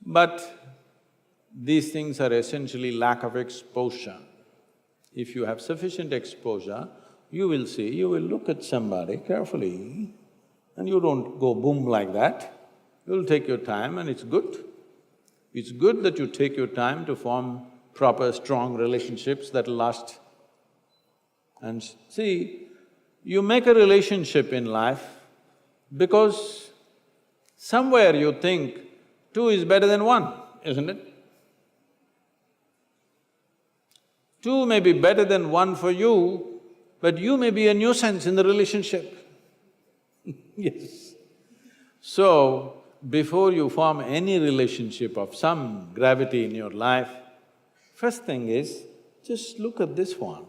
Speaker 3: But these things are essentially lack of exposure. If you have sufficient exposure, you will see, you will look at somebody carefully and you don't go boom like that. You'll take your time and it's good. It's good that you take your time to form proper, strong relationships that'll last. And see, you make a relationship in life because somewhere you think two is better than one, isn't it? Two may be better than one for you, but you may be a nuisance in the relationship. Yes. So, before you form any relationship of some gravity in your life, first thing is, just look at this one.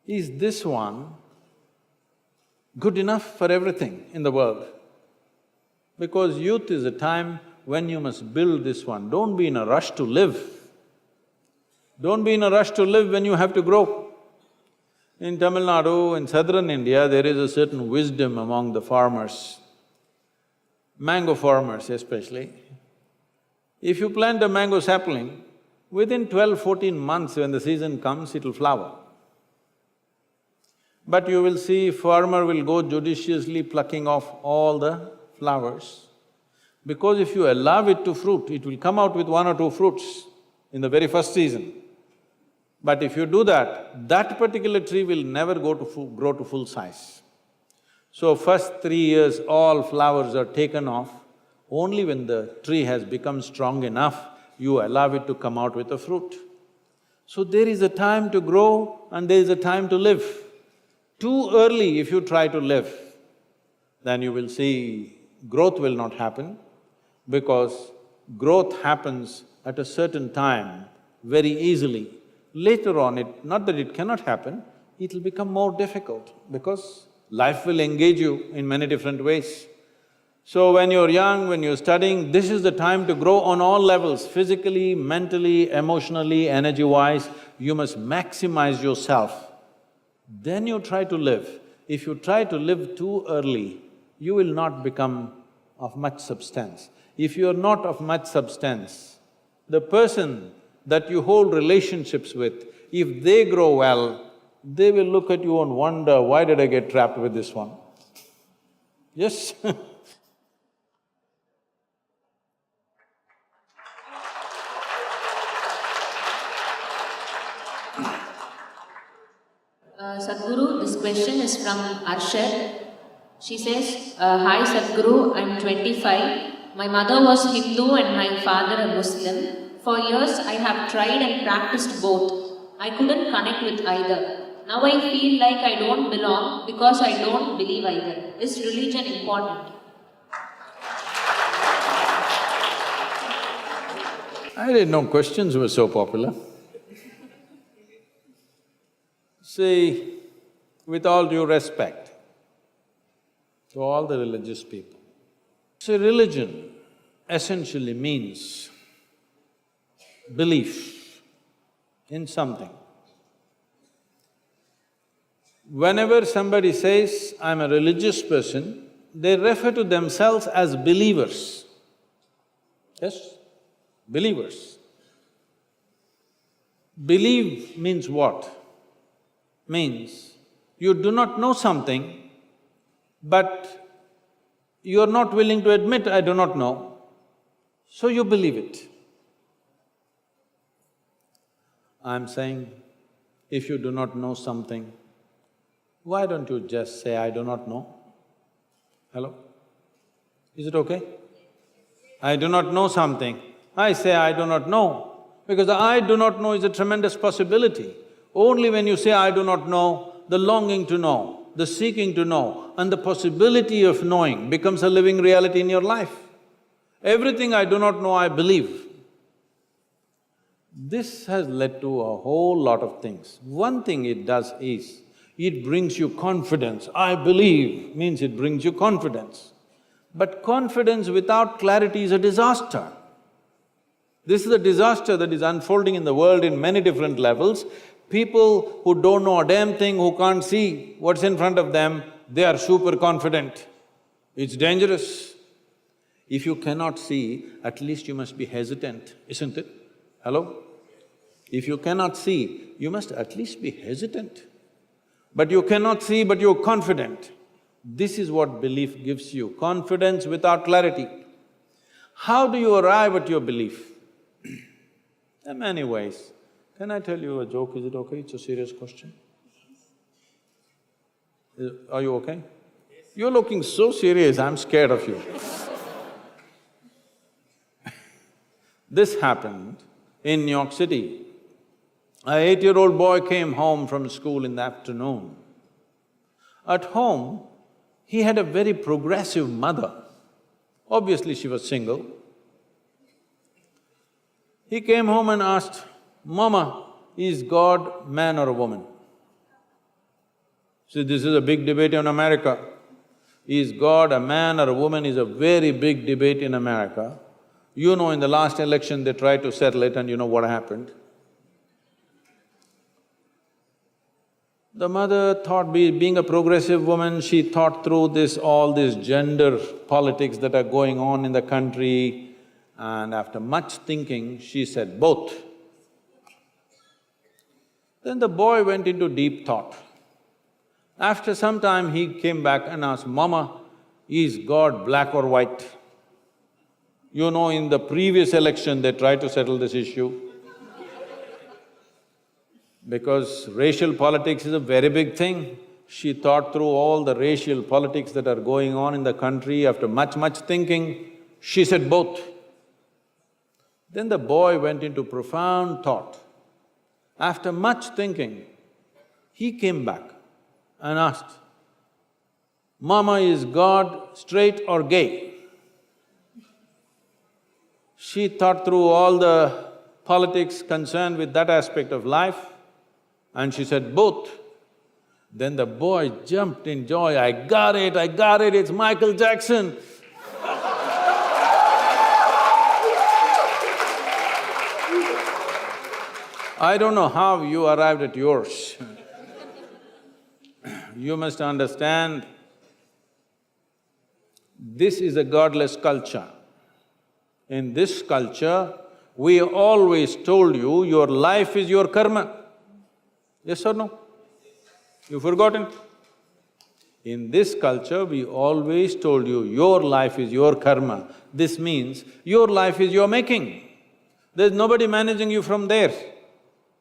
Speaker 3: Is this one good enough for everything in the world? Because youth is a time when you must build this one. Don't be in a rush to live. Don't be in a rush to live when you have to grow. In Tamil Nadu, in southern India, there is a certain wisdom among the farmers, mango farmers especially. If you plant a mango sapling, within 12–14 months when the season comes, it'll flower. But you will see farmer will go judiciously plucking off all the flowers, because if you allow it to fruit, it will come out with 1 or 2 fruits in the very first season. But if you do that, that particular tree will never grow to full size. So first 3 years, all flowers are taken off. Only when the tree has become strong enough, you allow it to come out with a fruit. So there is a time to grow and there is a time to live. Too early if you try to live, then you will see growth will not happen, because growth happens at a certain time very easily. Later on, not that it cannot happen, it'll become more difficult because life will engage you in many different ways. So when you're young, when you're studying, this is the time to grow on all levels, physically, mentally, emotionally, energy-wise. You must maximize yourself. Then you try to live. If you try to live too early, you will not become of much substance. If you're not of much substance, the person that you hold relationships with, if they grow well, they will look at you and wonder, why did I get trapped with this one? Yes
Speaker 5: Sadhguru, this question is from Arshad. She says, Hi Sadhguru, I'm 25. My mother was Hindu and my father a Muslim. For years I have tried and practiced both. I couldn't connect with either. Now I feel like I don't belong because I don't believe either. Is religion important?
Speaker 3: I didn't know questions were so popular. See, with all due respect to all the religious people, see, religion essentially means belief in something. Whenever somebody says, I'm a religious person, they refer to themselves as believers. Yes? Believers. Believe means what? Means, You do not know something, but you are not willing to admit, I do not know, so you believe it. I'm saying, if you do not know something, why don't you just say, I do not know? Hello? Is it okay? I do not know something, I say I do not know, because I do not know is a tremendous possibility. Only when you say I do not know, the longing to know, the seeking to know, and the possibility of knowing becomes a living reality in your life. Everything I do not know, I believe. This has led to a whole lot of things. One thing it does is, it brings you confidence. I believe means it brings you confidence. But confidence without clarity is a disaster. This is a disaster that is unfolding in the world in many different levels. People who don't know a damn thing, who can't see what's in front of them, they are super confident. It's dangerous. If you cannot see, at least you must be hesitant, isn't it? Hello? If you cannot see, you must at least be hesitant. But you cannot see, but you're confident. This is what belief gives you, confidence without clarity. How do you arrive at your belief? There are many ways. Can I tell you a joke, is it okay? It's a serious question. Are you okay? You're looking so serious, I'm scared of you. This happened in New York City. An 8-year-old boy came home from school in the afternoon. At home, he had a very progressive mother. Obviously, she was single. He came home and asked, Mama, is God man or a woman? See, this is a big debate in America. Is God a man or a woman is a very big debate in America. You know, in the last election they tried to settle it and you know what happened. The mother thought, being a progressive woman, she thought through all this gender politics that are going on in the country, and after much thinking, she said both. Then the boy went into deep thought. After some time, he came back and asked, Mama, is God black or white? You know, in the previous election, they tried to settle this issue. Because racial politics is a very big thing. She thought through all the racial politics that are going on in the country. After much thinking, she said both. Then the boy went into profound thought. After much thinking, he came back and asked, Mama, is God straight or gay? She thought through all the politics concerned with that aspect of life, and she said both. Then the boy jumped in joy, I got it, it's Michael Jackson. I don't know how you arrived at yours. You must understand, this is a godless culture. In this culture, we always told you, your life is your karma. Yes or no? You've forgotten? In this culture, we always told you, your life is your karma. This means, your life is your making. There's nobody managing you from there.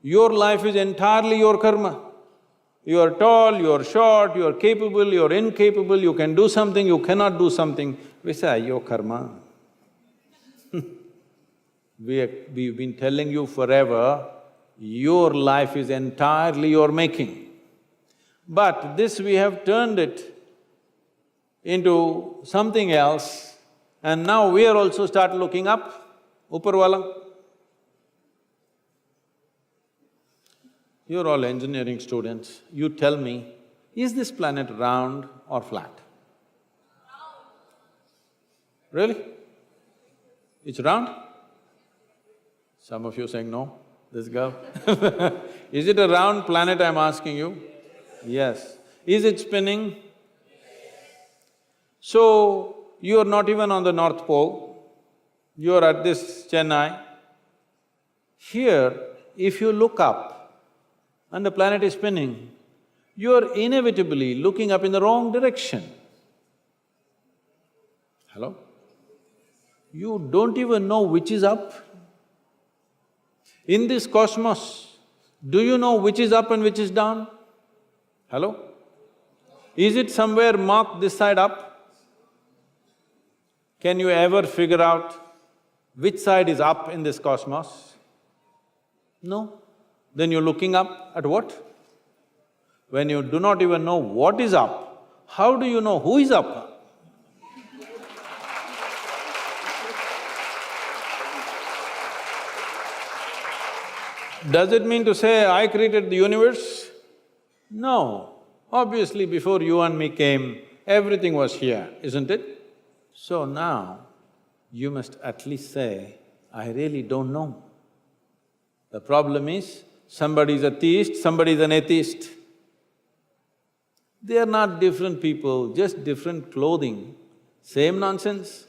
Speaker 3: Your life is entirely your karma. You are tall, you are short, you are capable, you are incapable, you can do something, you cannot do something. We say, your karma. We've been telling you forever, your life is entirely your making. But this we have turned it into something else, and now we are also start looking up, Upperwala. You're all engineering students, you tell me, is this planet round or flat? Really? It's round? Some of you saying no, this girl. Is it a round planet, I'm asking you? Yes. Is it spinning? So, you're not even on the North Pole, you're at this Chennai. Here, if you look up and the planet is spinning, you're inevitably looking up in the wrong direction. Hello? You don't even know which is up. In this cosmos, do you know which is up and which is down? Hello? Is it somewhere marked this side up? Can you ever figure out which side is up in this cosmos? No. Then you're looking up at what? When you do not even know what is up, how do you know who is up? Does it mean to say, I created the universe? No. Obviously, before you and me came, everything was here, isn't it? So now, you must at least say, I really don't know. The problem is, somebody is a theist, somebody is an atheist. They are not different people, just different clothing, same nonsense.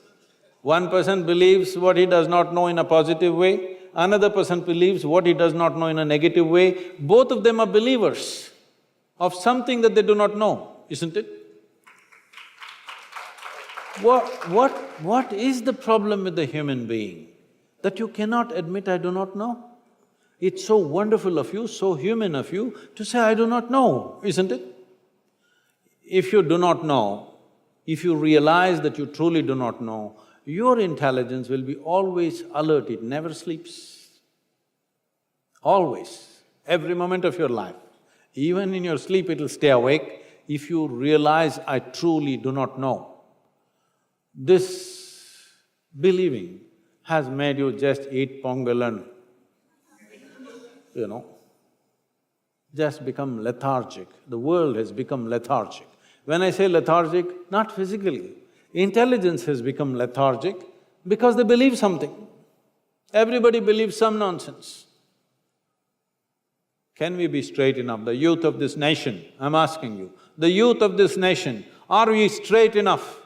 Speaker 3: One person believes what he does not know in a positive way, another person believes what he does not know in a negative way. Both of them are believers of something that they do not know, isn't it? What is the problem with the human being? That you cannot admit, I do not know? It's so wonderful of you, so human of you to say, I do not know, isn't it? If you do not know, if you realize that you truly do not know, your intelligence will be always alert, it never sleeps. Always, every moment of your life. Even in your sleep, it'll stay awake if you realize, I truly do not know. This believing has made you just eat pongal and, just become lethargic. The world has become lethargic. When I say lethargic, not physically, intelligence has become lethargic because they believe something. Everybody believes some nonsense. Can we be straight enough? The youth of this nation, I'm asking you, the youth of this nation, are we straight enough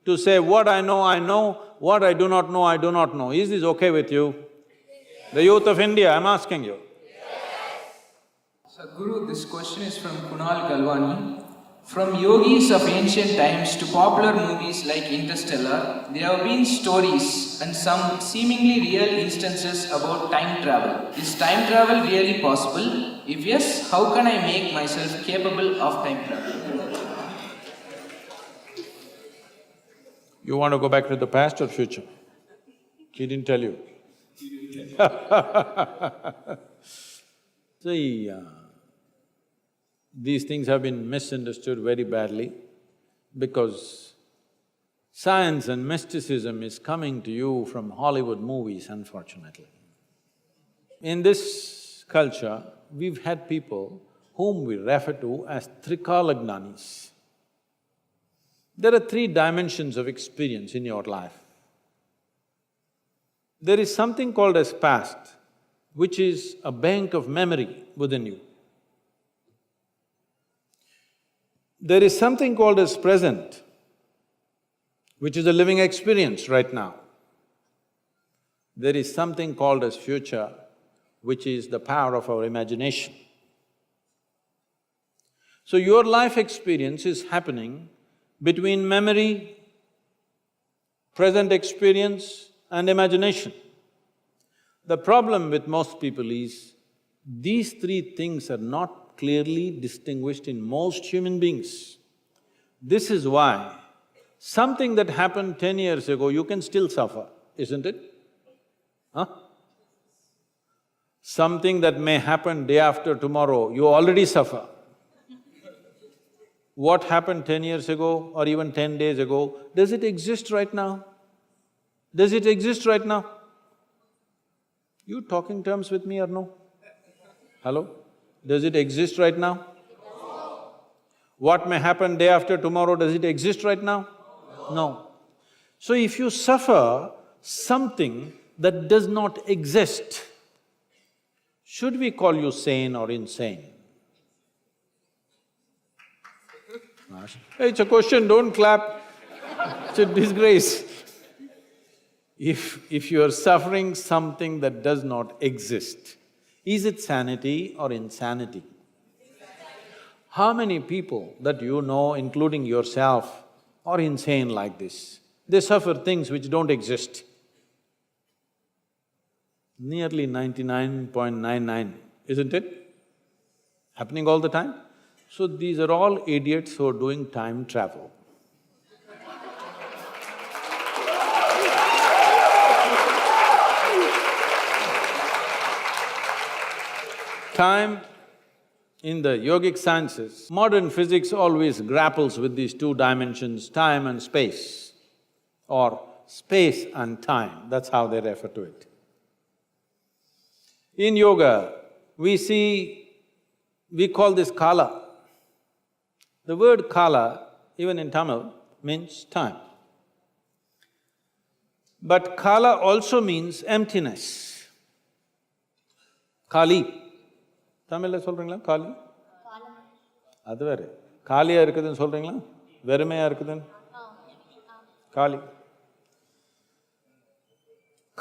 Speaker 3: to say, what I know, what I do not know, I do not know? Is this okay with you? Yes. The youth of India, I'm asking you.
Speaker 6: Yes. Sadhguru, this question is from Kunal Galwani. From yogis of ancient times to popular movies like Interstellar, there have been stories and some seemingly real instances about time travel. Is time travel really possible? If yes, how can I make myself capable of time travel?
Speaker 3: You want to go back to the past or future? He didn't tell you. See, these things have been misunderstood very badly because science and mysticism is coming to you from Hollywood movies, unfortunately. In this culture, we've had people whom we refer to as Trikalagnanis. There are three dimensions of experience in your life. There is something called as past, which is a bank of memory within you. There is something called as present, which is a living experience right now. There is something called as future, which is the power of our imagination. So your life experience is happening between memory, present experience and imagination. The problem with most people is, these three things are not clearly distinguished in most human beings. This is why something that happened 10 years ago, you can still suffer, isn't it? Huh? Something that may happen day after tomorrow, you already suffer. What happened 10 years ago or even 10 days ago, does it exist right now? Does it exist right now? You talking terms with me or no? Hello? Does it exist right now? No. What may happen day after tomorrow, does it exist right now? No. So if you suffer something that does not exist, should we call you sane or insane? Hey, it's a question, don't clap. It's a disgrace. If you are suffering something that does not exist, is it sanity or insanity? How many people that you know, including yourself, are insane like this? They suffer things which don't exist. Nearly 99.99, isn't it? Happening all the time. So these are all idiots who are doing time travel. Time in the yogic sciences, modern physics always grapples with these two dimensions, time and space, or space and time, that's how they refer to it. In yoga, we call this kala. The word kala, even in Tamil, means time. But kala also means emptiness. Kali. தமிழ்ல சொல்றீங்களா காலி? அது வேற. காலியா இருக்குதுன்னு சொல்றீங்களா? வெறுமையா இருக்குதுன்னு? காலி.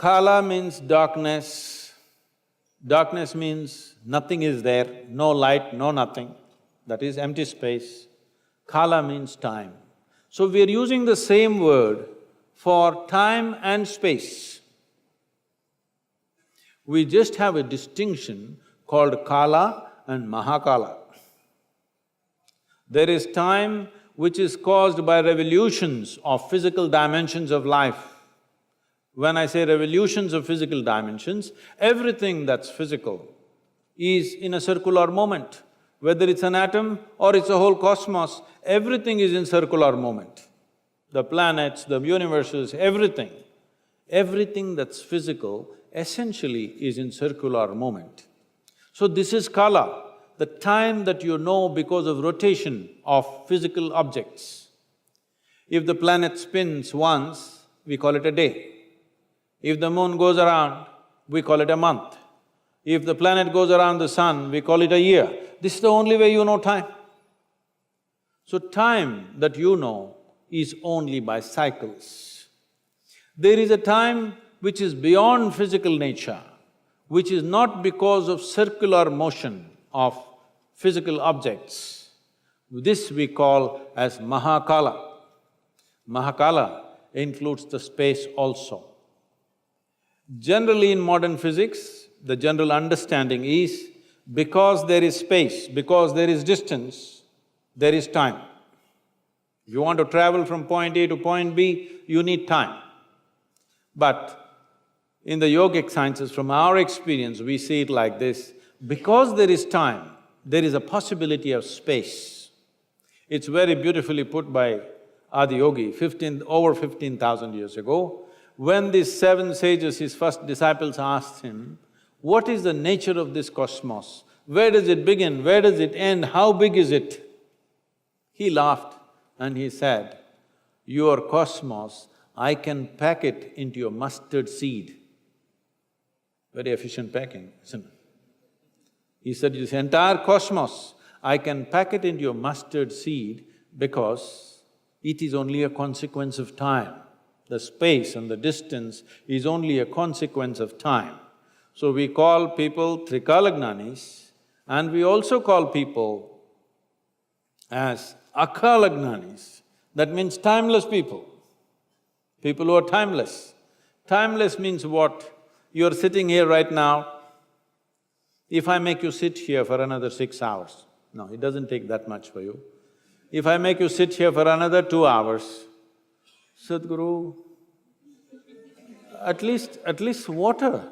Speaker 3: Kala means darkness. Darkness means nothing is there, no light, no nothing. That is empty space. Kala means time. So we are using the same word for time and space. We just have a distinction called Kala and Mahakala. There is time which is caused by revolutions of physical dimensions of life. When I say revolutions of physical dimensions, everything that's physical is in a circular moment. Whether it's an atom or it's a whole cosmos, everything is in circular moment. The planets, the universes, everything. Everything that's physical essentially is in circular moment. So this is Kala, the time that you know because of rotation of physical objects. If the planet spins once, we call it a day. If the moon goes around, we call it a month. If the planet goes around the sun, we call it a year. This is the only way you know time. So time that you know is only by cycles. There is a time which is beyond physical nature, which is not because of circular motion of physical objects. This we call as Mahakala. Mahakala includes the space also. Generally in modern physics, the general understanding is because there is space, because there is distance, there is time. If you want to travel from point A to point B, you need time. But in the yogic sciences, from our experience, we see it like this, because there is time, there is a possibility of space. It's very beautifully put by Adiyogi, over 15,000 years ago. When these seven sages, his first disciples, asked him, what is the nature of this cosmos? Where does it begin? Where does it end? How big is it? He laughed and he said, your cosmos, I can pack it into a mustard seed. Very efficient packing, isn't it? He said, this entire cosmos, I can pack it into a mustard seed because it is only a consequence of time. The space and the distance is only a consequence of time. So we call people Trikalagnanis, and we also call people as Akalagnanis. That means timeless people, people who are timeless. Timeless means what? You're sitting here right now. If I make you sit here for another 6 hours, no, it doesn't take that much for you. If I make you sit here for another 2 hours, Sadhguru, at least water.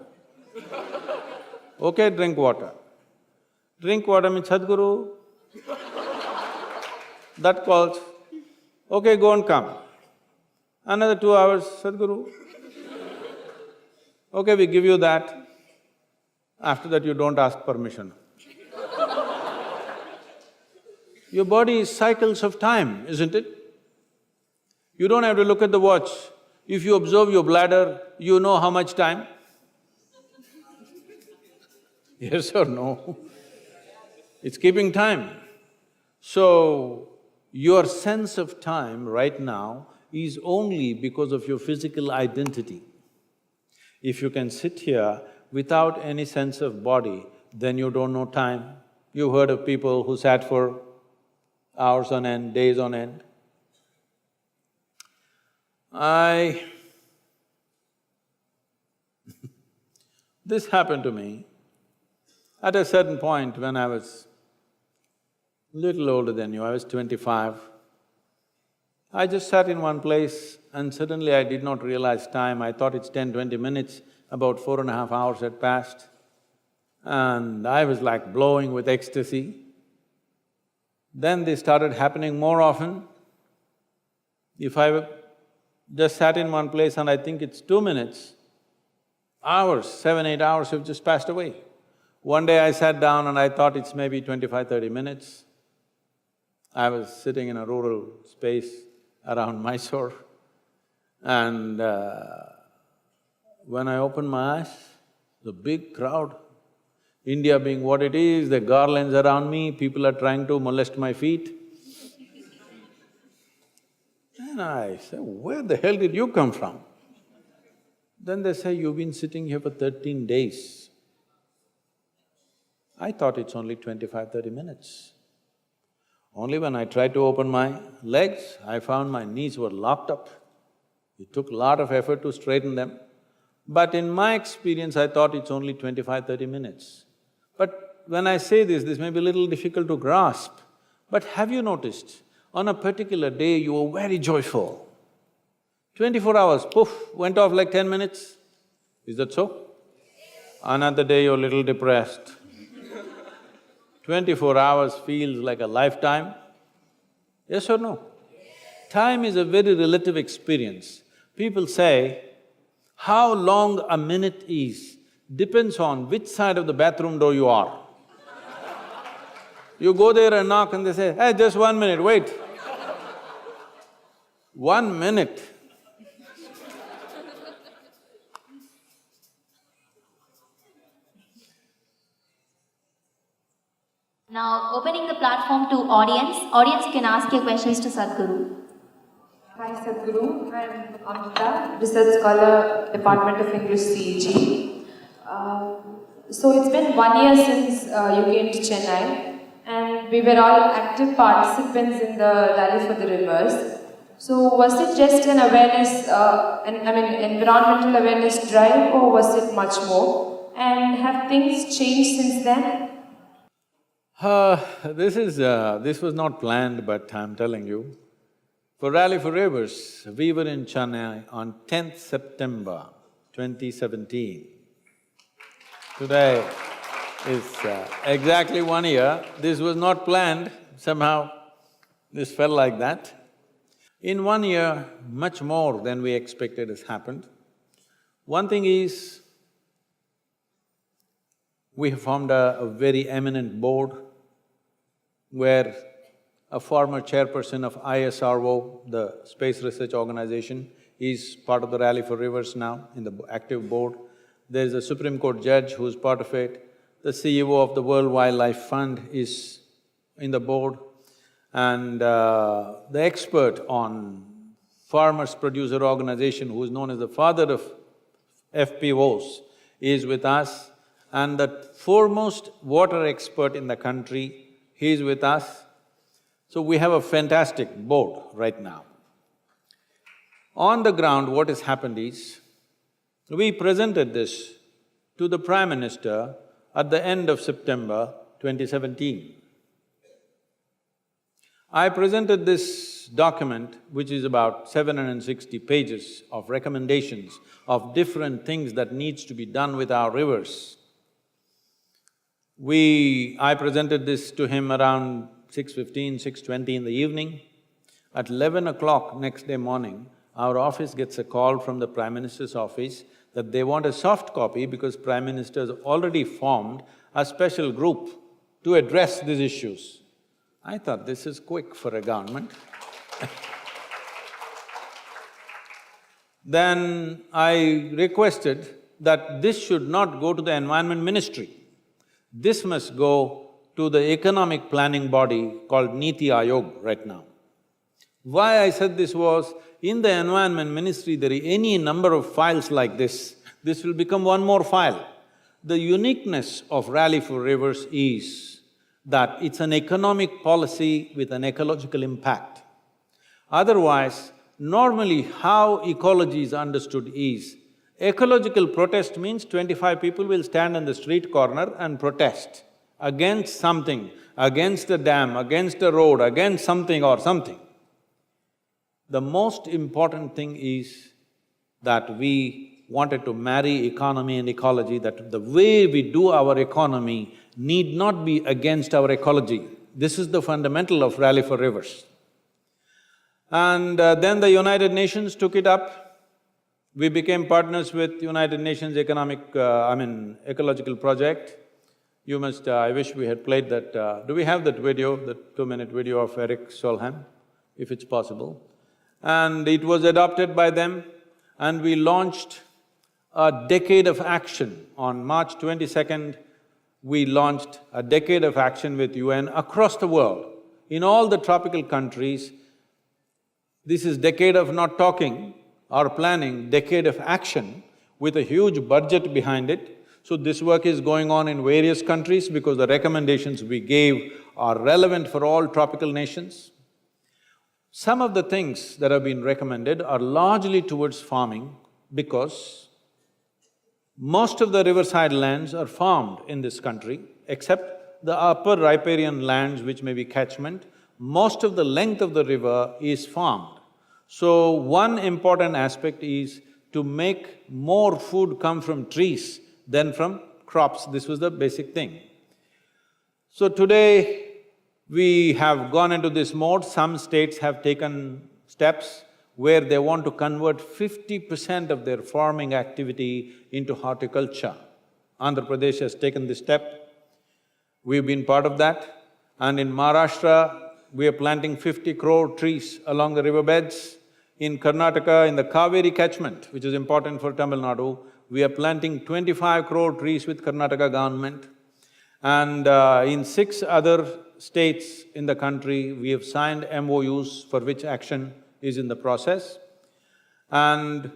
Speaker 3: Okay, drink water. Drink water means Sadhguru. That calls, okay, go and come. Another 2 hours, Sadhguru. Okay, we give you that. After that, you don't ask permission. Your body is cycles of time, isn't it? You don't have to look at the watch. If you observe your bladder, you know how much time? Yes or no? It's keeping time. So, your sense of time right now is only because of your physical identity. If you can sit here without any sense of body, then you don't know time. You've heard of people who sat for hours on end, days on end. This happened to me at a certain point when I was little older than you, I was 25. I just sat in one place and suddenly I did not realize time. I thought it's 10-20 minutes, about 4.5 hours had passed. And I was like blowing with ecstasy. Then they started happening more often. If I just sat in one place and I think it's 2 minutes, hours, 7-8 hours have just passed away. One day I sat down and I thought it's maybe 25-30 minutes. I was sitting in a rural space around Mysore and when I opened my eyes, the big crowd, India being what it is, the garlands around me, people are trying to molest my feet. And I said, where the hell did you come from? Then they say, you've been sitting here for 13 days. I thought it's only 25-30 minutes. Only when I tried to open my legs, I found my knees were locked up. It took a lot of effort to straighten them. But in my experience, I thought it's only 25-30 minutes. But when I say this may be a little difficult to grasp. But have you noticed, on a particular day you were very joyful. 24 hours, poof, went off like 10 minutes. Is that so? Another day you're a little depressed. 24 hours feels like a lifetime. Yes or no? Time is a very relative experience. People say, how long a minute is depends on which side of the bathroom door you are. You go there and knock and they say, hey, just 1 minute, wait. 1 minute.
Speaker 4: Now, opening the platform to audience can ask your questions to Sadhguru.
Speaker 2: Hi Sadhguru, I'm Amrita, Research Scholar, Department of English, CEG. So it's been 1 year since you came to Chennai and we were all active participants in the Rally for the Rivers. So was it just an awareness, environmental awareness drive or was it much more? And have things changed since then?
Speaker 3: This was not planned, but I'm telling you. For Rally for Rivers, we were in Chennai on 10th September 2017. Today is exactly 1 year. This was not planned, somehow this fell like that. In 1 year, much more than we expected has happened. One thing is, we have formed a very eminent board where a former chairperson of ISRO, the Space Research Organization, is part of the Rally for Rivers now in the active board. There's a Supreme Court judge who's part of it. The CEO of the World Wildlife Fund is in the board. And the expert on Farmers Producer Organization, who is known as the father of FPOs, is with us. And the foremost water expert in the country, he is with us. So we have a fantastic board right now. On the ground, what has happened is, we presented this to the Prime Minister at the end of September 2017. I presented this document, which is about 760 pages of recommendations of different things that needs to be done with our rivers. I presented this to him around 6:15, 6:20 in the evening. At 11 o'clock next day morning, our office gets a call from the Prime Minister's office that they want a soft copy because Prime Minister has already formed a special group to address these issues. I thought, this is quick for a government. Then I requested that this should not go to the Environment Ministry. This must go to the economic planning body called Niti Aayog right now. Why I said this was, in the Environment Ministry there are any number of files like this will become one more file. The uniqueness of Rally for Rivers is that it's an economic policy with an ecological impact. Otherwise, normally how ecology is understood is, ecological protest means 25 people will stand on the street corner and protest against something, against a dam, against a road, against something or something. The most important thing is that we wanted to marry economy and ecology, that the way we do our economy need not be against our ecology. This is the fundamental of Rally for Rivers. And then the United Nations took it up. We became partners with United Nations Ecological Project. You must… I wish we had played that… do we have that video, that 2-minute video of Eric Solheim, if it's possible? And it was adopted by them, and we launched a decade of action. On March 22nd, we launched a decade of action with UN across the world. In all the tropical countries, this is decade of not talking or planning, decade of action with a huge budget behind it. So this work is going on in various countries because the recommendations we gave are relevant for all tropical nations. Some of the things that have been recommended are largely towards farming because most of the riverside lands are farmed in this country, except the upper riparian lands which may be catchment. Most of the length of the river is farmed. So one important aspect is to make more food come from trees than from crops. This was the basic thing. So today, we have gone into this mode. Some states have taken steps where they want to convert 50% of their farming activity into horticulture. Andhra Pradesh has taken this step. We've been part of that. And in Maharashtra, we are planting 50 crore trees along the riverbeds. In Karnataka, in the Kaveri catchment, which is important for Tamil Nadu, we are planting 25 crore trees with Karnataka government. And in 6 other states in the country, we have signed MOUs for which action is in the process. And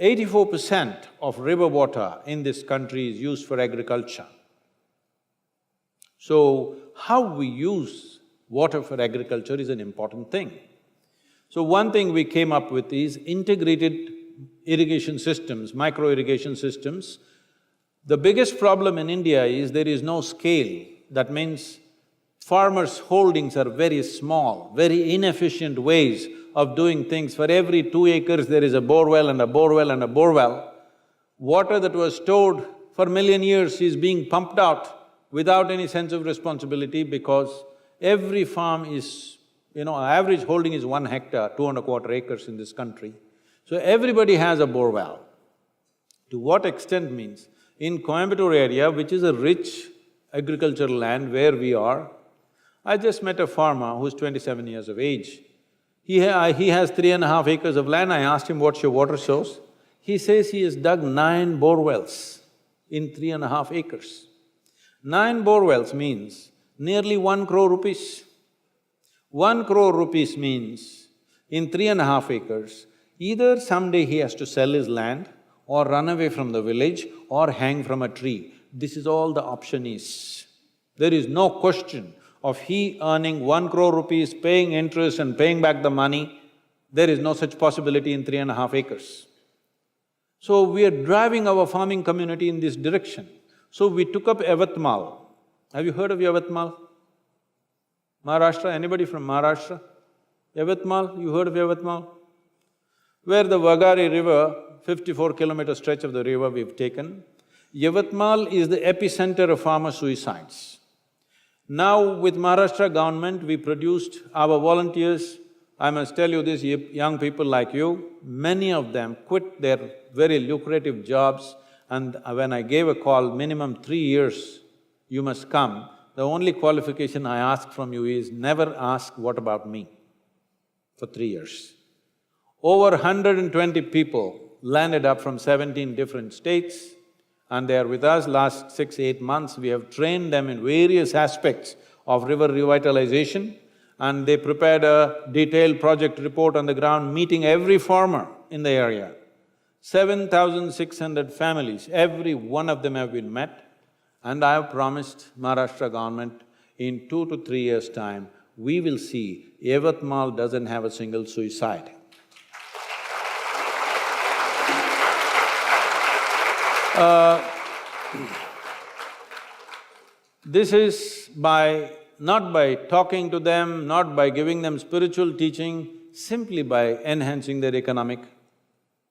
Speaker 3: 84% of river water in this country is used for agriculture. So, how we use water for agriculture is an important thing. So one thing we came up with is integrated irrigation systems, micro-irrigation systems. The biggest problem in India is there is no scale. That means farmers' holdings are very small, very inefficient ways of doing things. For every 2 acres, there is a borewell and a borewell and a borewell. Water that was stored for a million years is being pumped out without any sense of responsibility because every farm is… average holding is 1 hectare, 2¼ acres in this country. So everybody has a borewell. To what extent means, in Coimbatore area, which is a rich agricultural land where we are, I just met a farmer who's 27 years of age. He has 3½ acres of land. I asked him, what's your water source? He says he has dug 9 borewells in 3½ acres. 9 borewells means nearly 1 crore rupees. 1 crore rupees means in 3½ acres, either someday he has to sell his land or run away from the village or hang from a tree. This is all the option is. There is no question of he earning 1 crore rupees, paying interest and paying back the money. There is no such possibility in 3½ acres. So we are driving our farming community in this direction. So we took up Yavatmal. Have you heard of Yavatmal? Maharashtra, anybody from Maharashtra? Yavatmal, you heard of Yavatmal? Where the Vagari river, 54-kilometer stretch of the river we've taken, Yavatmal is the epicenter of farmer suicides. Now with Maharashtra government, we produced our volunteers. I must tell you this, young people like you, many of them quit their very lucrative jobs, and when I gave a call, minimum 3 years, you must come. The only qualification I ask from you is never ask, what about me? For 3 years. Over 120 people landed up from 17 different states, and they are with us last 6–8 months. We have trained them in various aspects of river revitalization, and they prepared a detailed project report on the ground, meeting every farmer in the area. 7,600 families, every one of them have been met, and I have promised Maharashtra government, in 2 to 3 years' time, we will see Yavatmal doesn't have a single suicide. This is not by talking to them, not by giving them spiritual teaching, simply by enhancing their economic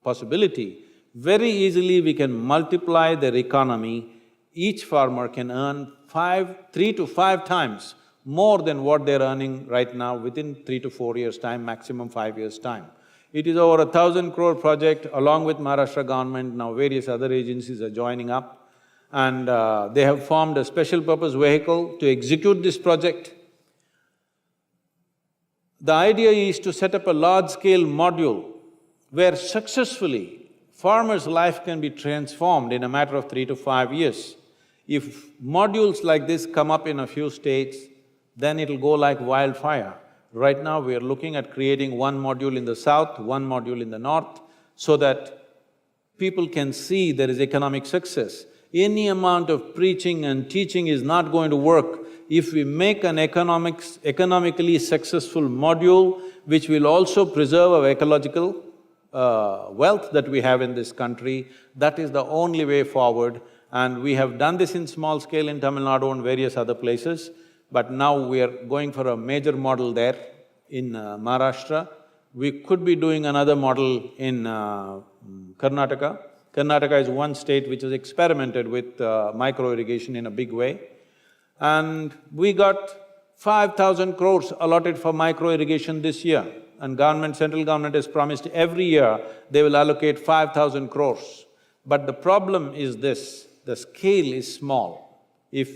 Speaker 3: possibility. Very easily we can multiply their economy. Each farmer can earn 3 to 5 times more than what they're earning right now within 3 to 4 years' time, maximum 5 years' time. It is over 1,000 crore project along with Maharashtra government, now various other agencies are joining up. And they have formed a special purpose vehicle to execute this project. The idea is to set up a large-scale module where successfully farmers' life can be transformed in a matter of 3 to 5 years. If modules like this come up in a few states, then it'll go like wildfire. Right now we are looking at creating one module in the south, one module in the north, so that people can see there is economic success. Any amount of preaching and teaching is not going to work if we make an economically successful module which will also preserve our ecological wealth that we have in this country. That is the only way forward, and we have done this in small scale in Tamil Nadu and various other places, but now we are going for a major model there in Maharashtra. We could be doing another model in Karnataka. Karnataka is one state which has experimented with micro-irrigation in a big way. And we got 5,000 crores allotted for micro-irrigation this year. And central government has promised every year they will allocate 5,000 crores. But the problem is this, the scale is small. If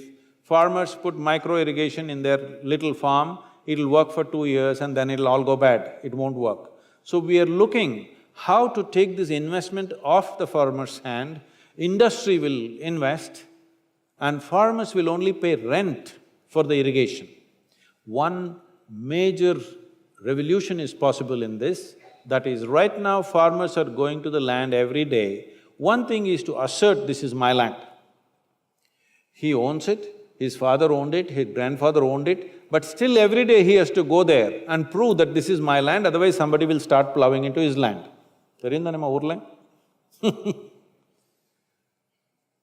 Speaker 3: farmers put micro-irrigation in their little farm, it'll work for 2 years and then it'll all go bad, it won't work. So we are looking how to take this investment off the farmer's hand. Industry will invest and farmers will only pay rent for the irrigation. One major revolution is possible in this, that is, right now farmers are going to the land every day. One thing is to assert, this is my land. He owns it, his father owned it, his grandfather owned it, but still every day he has to go there and prove that this is my land, otherwise somebody will start plowing into his land.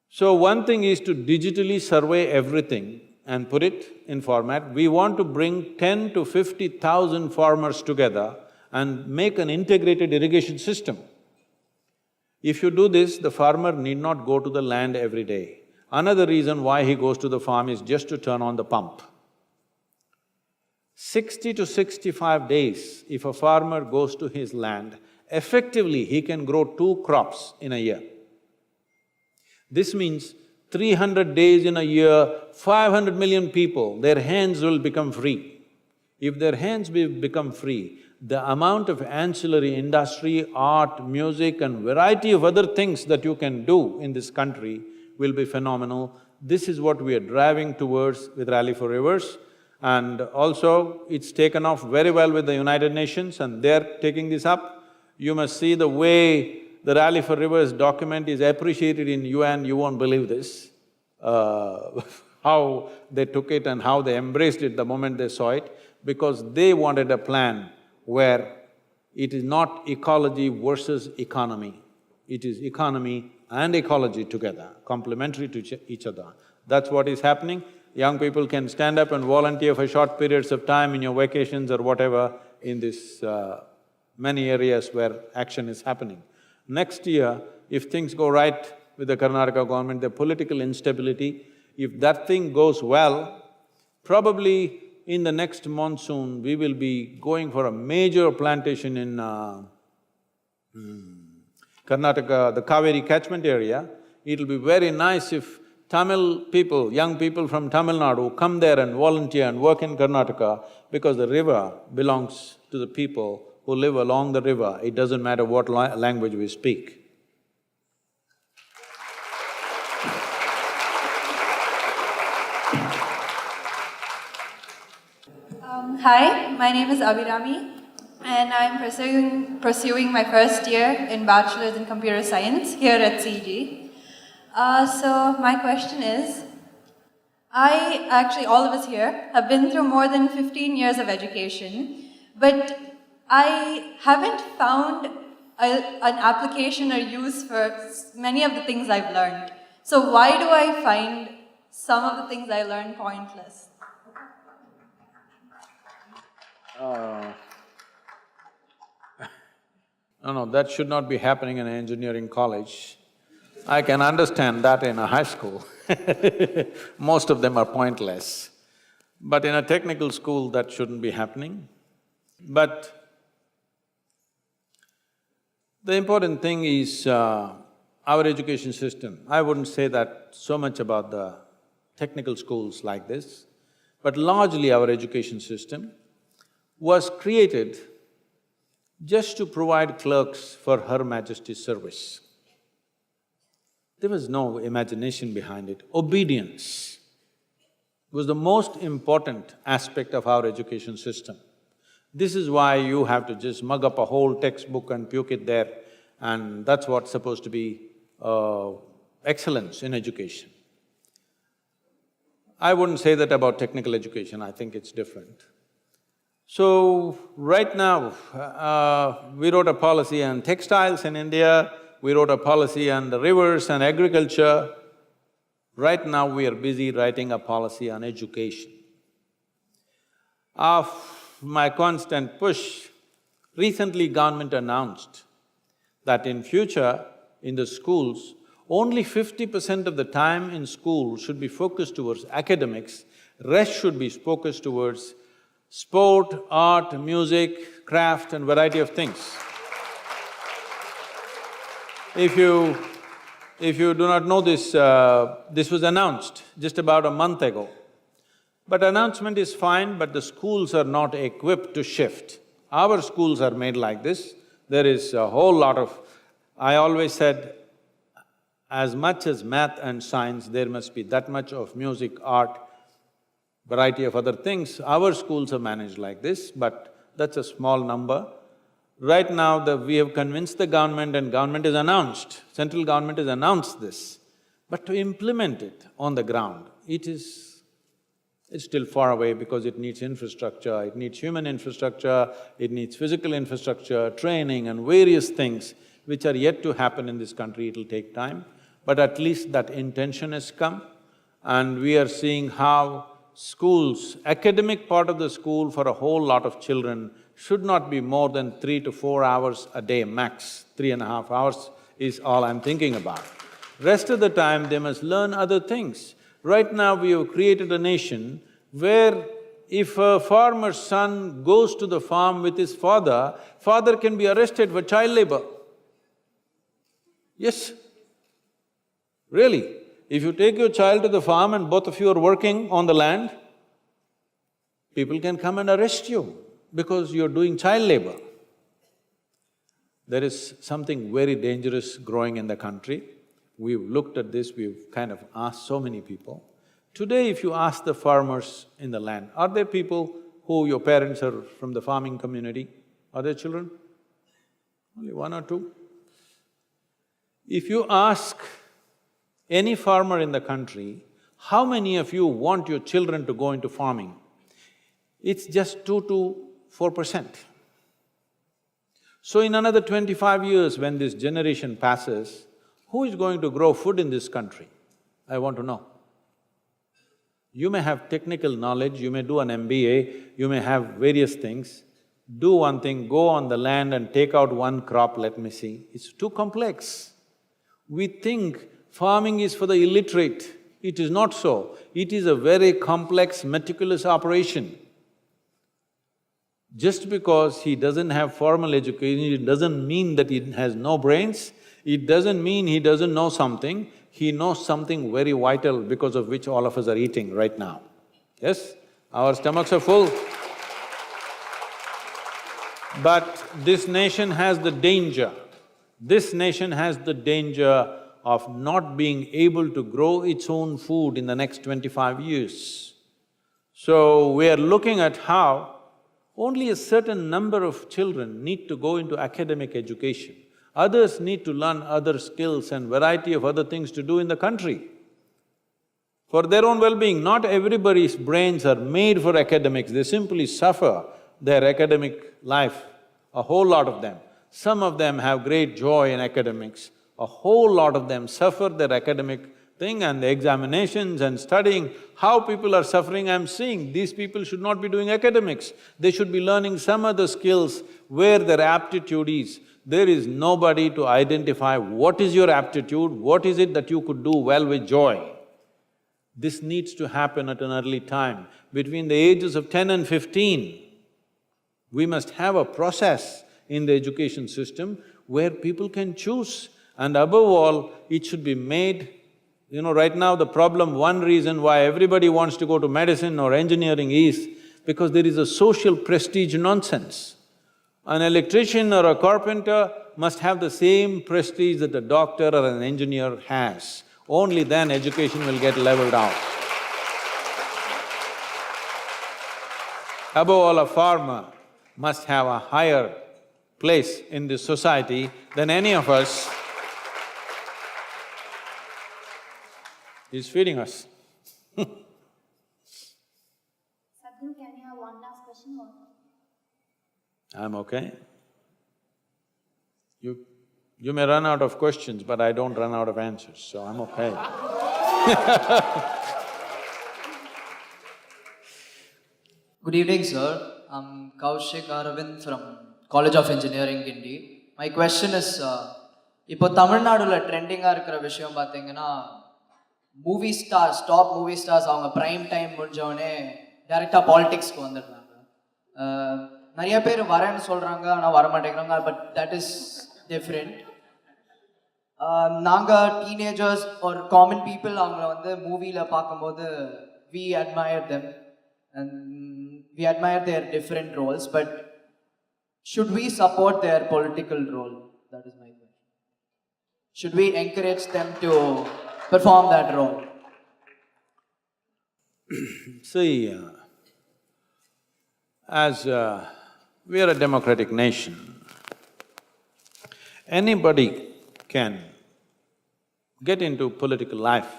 Speaker 3: So one thing is to digitally survey everything and put it in format. We want to bring 10 to 50,000 farmers together and make an integrated irrigation system. If you do this, the farmer need not go to the land every day. Another reason why he goes to the farm is just to turn on the pump. 60 to 65 days, if a farmer goes to his land, effectively he can grow 2 crops in a year. This means 300 days in a year, 500 million people, their hands will become free. If their hands become free, the amount of ancillary industry, art, music and variety of other things that you can do in this country will be phenomenal. This is what we are driving towards with Rally for Rivers. And also, it's taken off very well with the United Nations and they're taking this up. You must see the way the Rally for Rivers document is appreciated in UN, you won't believe this, how they took it and how they embraced it the moment they saw it, because they wanted a plan where it is not ecology versus economy, it is economy and ecology together, complementary to each other. That's what is happening. Young people can stand up and volunteer for short periods of time in your vacations or whatever in this many areas where action is happening. Next year, if things go right with the Karnataka government, the political instability, if that thing goes well, probably in the next monsoon, we will be going for a major plantation in Karnataka, the Kaveri catchment area. It'll be very nice if Tamil people, young people from Tamil Nadu come there and volunteer and work in Karnataka, because the river belongs to the people who live along the river. It doesn't matter what language we speak.
Speaker 7: Hi, my name is Abhirami and I'm pursuing my first year in Bachelor's in Computer Science here at CG. So my question is, all of us here, have been through more than 15 years of education, but I haven't found an application or use for many of the things I've learned. So why do I find some of the things I learned pointless?
Speaker 3: No, that should not be happening in an engineering college. I can understand that in a high school. Most of them are pointless. But in a technical school, that shouldn't be happening. But the important thing is our education system. I wouldn't say that so much about the technical schools like this, but largely our education system was created just to provide clerks for Her Majesty's service. There was no imagination behind it. Obedience was the most important aspect of our education system. This is why you have to just mug up a whole textbook and puke it there, and that's what's supposed to be excellence in education. I wouldn't say that about technical education, I think it's different. So, right now, we wrote a policy on textiles in India, we wrote a policy on the rivers and agriculture. Right now, we are busy writing a policy on education. Of my constant push, recently government announced that in future, in the schools, only 50% of the time in school should be focused towards academics, rest should be focused towards sport, art, music, craft and variety of things. If you do not know this, this was announced just about a month ago. But announcement is fine, but the schools are not equipped to shift. Our schools are made like this. There is a whole lot of… I always said, as much as math and science, there must be that much of music, art, variety of other things. Our schools are managed like this, but that's a small number. Right now, we have convinced the government and government has announced, central government has announced this, but to implement it on the ground, it's still far away because it needs infrastructure, it needs human infrastructure, it needs physical infrastructure, training and various things which are yet to happen in this country, it'll take time. But at least that intention has come, and we are seeing how schools, academic part of the school for a whole lot of children should not be more than 3 to 4 hours a day max. 3.5 hours is all I'm thinking about. Rest of the time, they must learn other things. Right now, we have created a nation where if a farmer's son goes to the farm with his father, father can be arrested for child labor. Yes, really. If you take your child to the farm and both of you are working on the land, people can come and arrest you because you're doing child labor. There is something very dangerous growing in the country. We've looked at this, we've kind of asked so many people. Today, if you ask the farmers in the land, are there people who your parents are from the farming community? Are there children? Only 1 or 2? If you ask any farmer in the country, how many of you want your children to go into farming? It's just 2 to 4%. So in another 25 years, when this generation passes, who is going to grow food in this country? I want to know. You may have technical knowledge, you may do an MBA, you may have various things. Do one thing, go on the land and take out one crop, let me see. It's too complex. We think farming is for the illiterate. It is not so. It is a very complex, meticulous operation. Just because he doesn't have formal education, it doesn't mean that he has no brains, it doesn't mean he doesn't know something, he knows something very vital because of which all of us are eating right now. Yes? Our stomachs are full. But this nation has the danger of not being able to grow its own food in the next 25 years. So, we are looking at how only a certain number of children need to go into academic education. Others need to learn other skills and variety of other things to do in the country. for their own well-being. Not everybody's brains are made for academics, they simply suffer their academic life, a whole lot of them. Some of them have great joy in academics, a whole lot of them suffer their academic thing and the examinations and studying. How people are suffering, I'm seeing. These people should not be doing academics, they should be learning some other skills where their aptitude is. There is nobody to identify what is your aptitude, what is it that you could do well with joy. This needs to happen at an early time. Between the ages of 10 and 15, we must have a process in the education system where people can choose, and above all, it should be made… You know, right now the problem, one reason why everybody wants to go to medicine or engineering is because there is a social prestige nonsense. An electrician or a carpenter must have the same prestige that a doctor or an engineer has. Only then education will get leveled out. Above all, a farmer must have a higher place in this society than any of us. He's feeding us.
Speaker 4: Sadhguru, can you have one last question or?
Speaker 3: I'm okay. You may run out of questions, but I don't run out of answers, so I'm okay.
Speaker 8: Good evening, sir. I'm Kaushik Aravind from College of Engineering, Gindi. My question is, இப்போ தமிழ்நாடுல ட்ரெண்டிங்காக இருக்கிற விஷயம் பார்த்தீங்கன்னா movie stars, top movie stars அவங்க prime time முடிஞ்சவொடனே டைரெக்டாக பாலிடிக்ஸ்க்கு வந்துடுறாங்க. நிறைய பேர் வரேன்னு சொல்கிறாங்க, ஆனால் வரமாட்டேங்கிறாங்க. But that is different. நாங்கள் டீனேஜர்ஸ் ஒரு காமன் பீப்புள் அவங்கள வந்து மூவியில் பார்க்கும்போது we admire them and we admire their different roles, but should we support their political role? That is my question. Should we encourage them to perform that role?
Speaker 3: See, as we are a democratic nation, anybody can get into political life.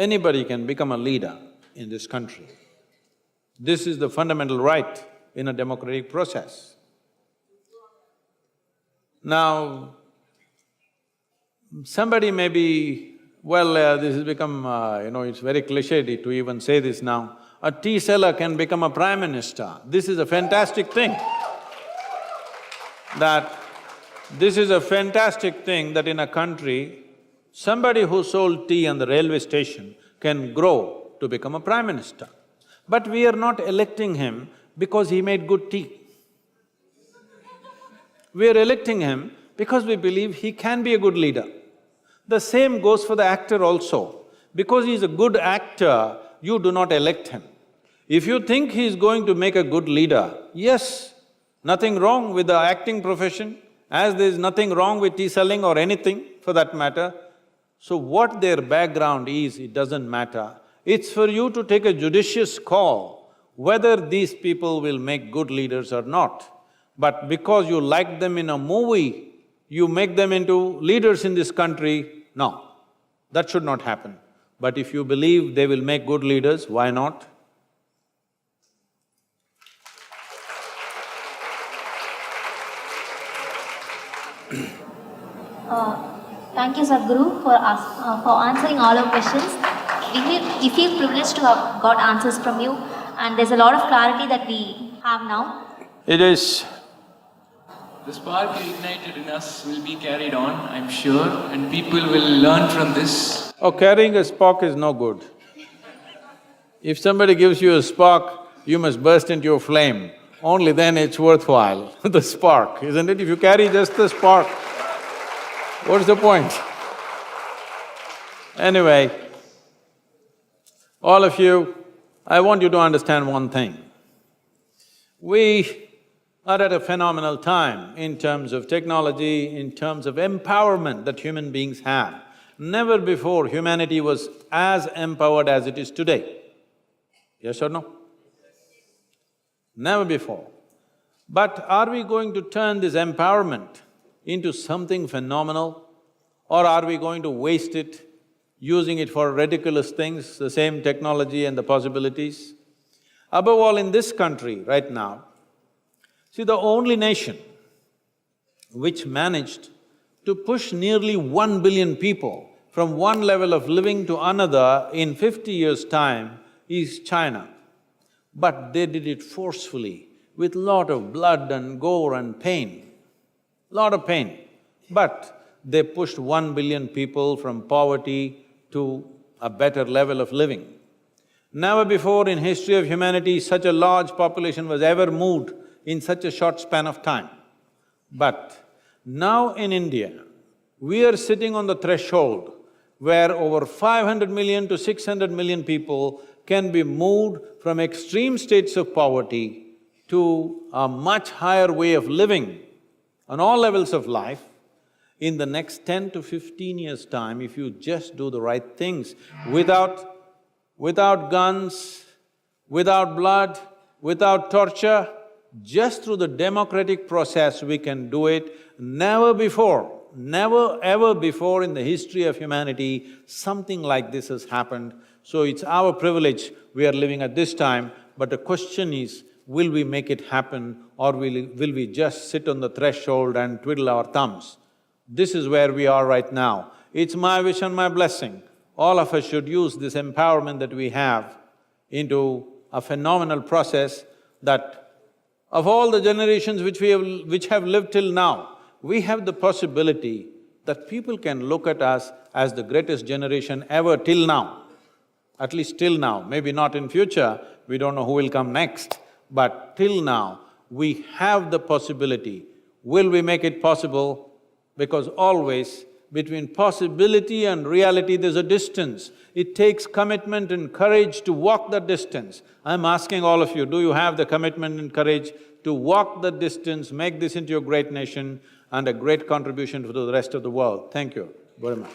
Speaker 3: Anybody can become a leader in this country. This is the fundamental right in a democratic process. Now, somebody may be, well, this has become, it's very cliched to even say this now, a tea seller can become a prime minister. This is a fantastic thing. This is a fantastic thing that in a country, somebody who sold tea on the railway station can grow to become a prime minister. But we are not electing him because he made good tea. We are electing him because we believe he can be a good leader. The same goes for the actor also. Because he is a good actor, you do not elect him. If you think he is going to make a good leader, yes, nothing wrong with the acting profession, as there is nothing wrong with tea selling or anything for that matter. So what their background is, it doesn't matter. It's for you to take a judicious call whether these people will make good leaders or not. But because you like them in a movie, you make them into leaders in this country, no, that should not happen. But if you believe they will make good leaders, why not?
Speaker 4: Thank you, Sadhguru, for answering all our questions. We feel privileged to have got answers from you, and there's a lot of clarity that we have now.
Speaker 3: It is…
Speaker 6: The spark ignited in us will be carried on, I'm sure, and people will learn from this.
Speaker 3: Oh, carrying a spark is no good. If somebody gives you a spark, you must burst into a flame. Only then it's worthwhile, the spark, isn't it? If you carry just the spark, what's the point? Anyway, all of you, I want you to understand one thing. We are at a phenomenal time in terms of technology, in terms of empowerment that human beings have. Never before humanity was as empowered as it is today. Yes or no? Never before. But are we going to turn this empowerment into something phenomenal, or are we going to waste it using it for ridiculous things, the same technology and the possibilities. Above all, in this country right now, see, the only nation which managed to push nearly 1 billion people from one level of living to another in 50 years' time is China. But they did it forcefully, with lot of blood and gore and pain, lot of pain. But they pushed 1 billion people from poverty to a better level of living. Never before in history of humanity such a large population was ever moved in such a short span of time. But now in India, we are sitting on the threshold where over 500 million to 600 million people can be moved from extreme states of poverty to a much higher way of living on all levels of life. In the next 10 to 15 years' time, if you just do the right things, without guns, without blood, without torture, just through the democratic process we can do it. Never before, never ever before in the history of humanity, something like this has happened. So it's our privilege we are living at this time, but the question is, will we make it happen or will we just sit on the threshold and twiddle our thumbs? This is where we are right now. It's my wish and my blessing. All of us should use this empowerment that we have into a phenomenal process that of all the generations which have lived till now, we have the possibility that people can look at us as the greatest generation ever till now, at least till now, maybe not in future, we don't know who will come next, but till now, we have the possibility. Will we make it possible? Because always between possibility and reality there's a distance. It takes commitment and courage to walk that distance. I'm asking all of you, do you have the commitment and courage to walk that distance, make this into a great nation and a great contribution to the rest of the world? Thank you very much.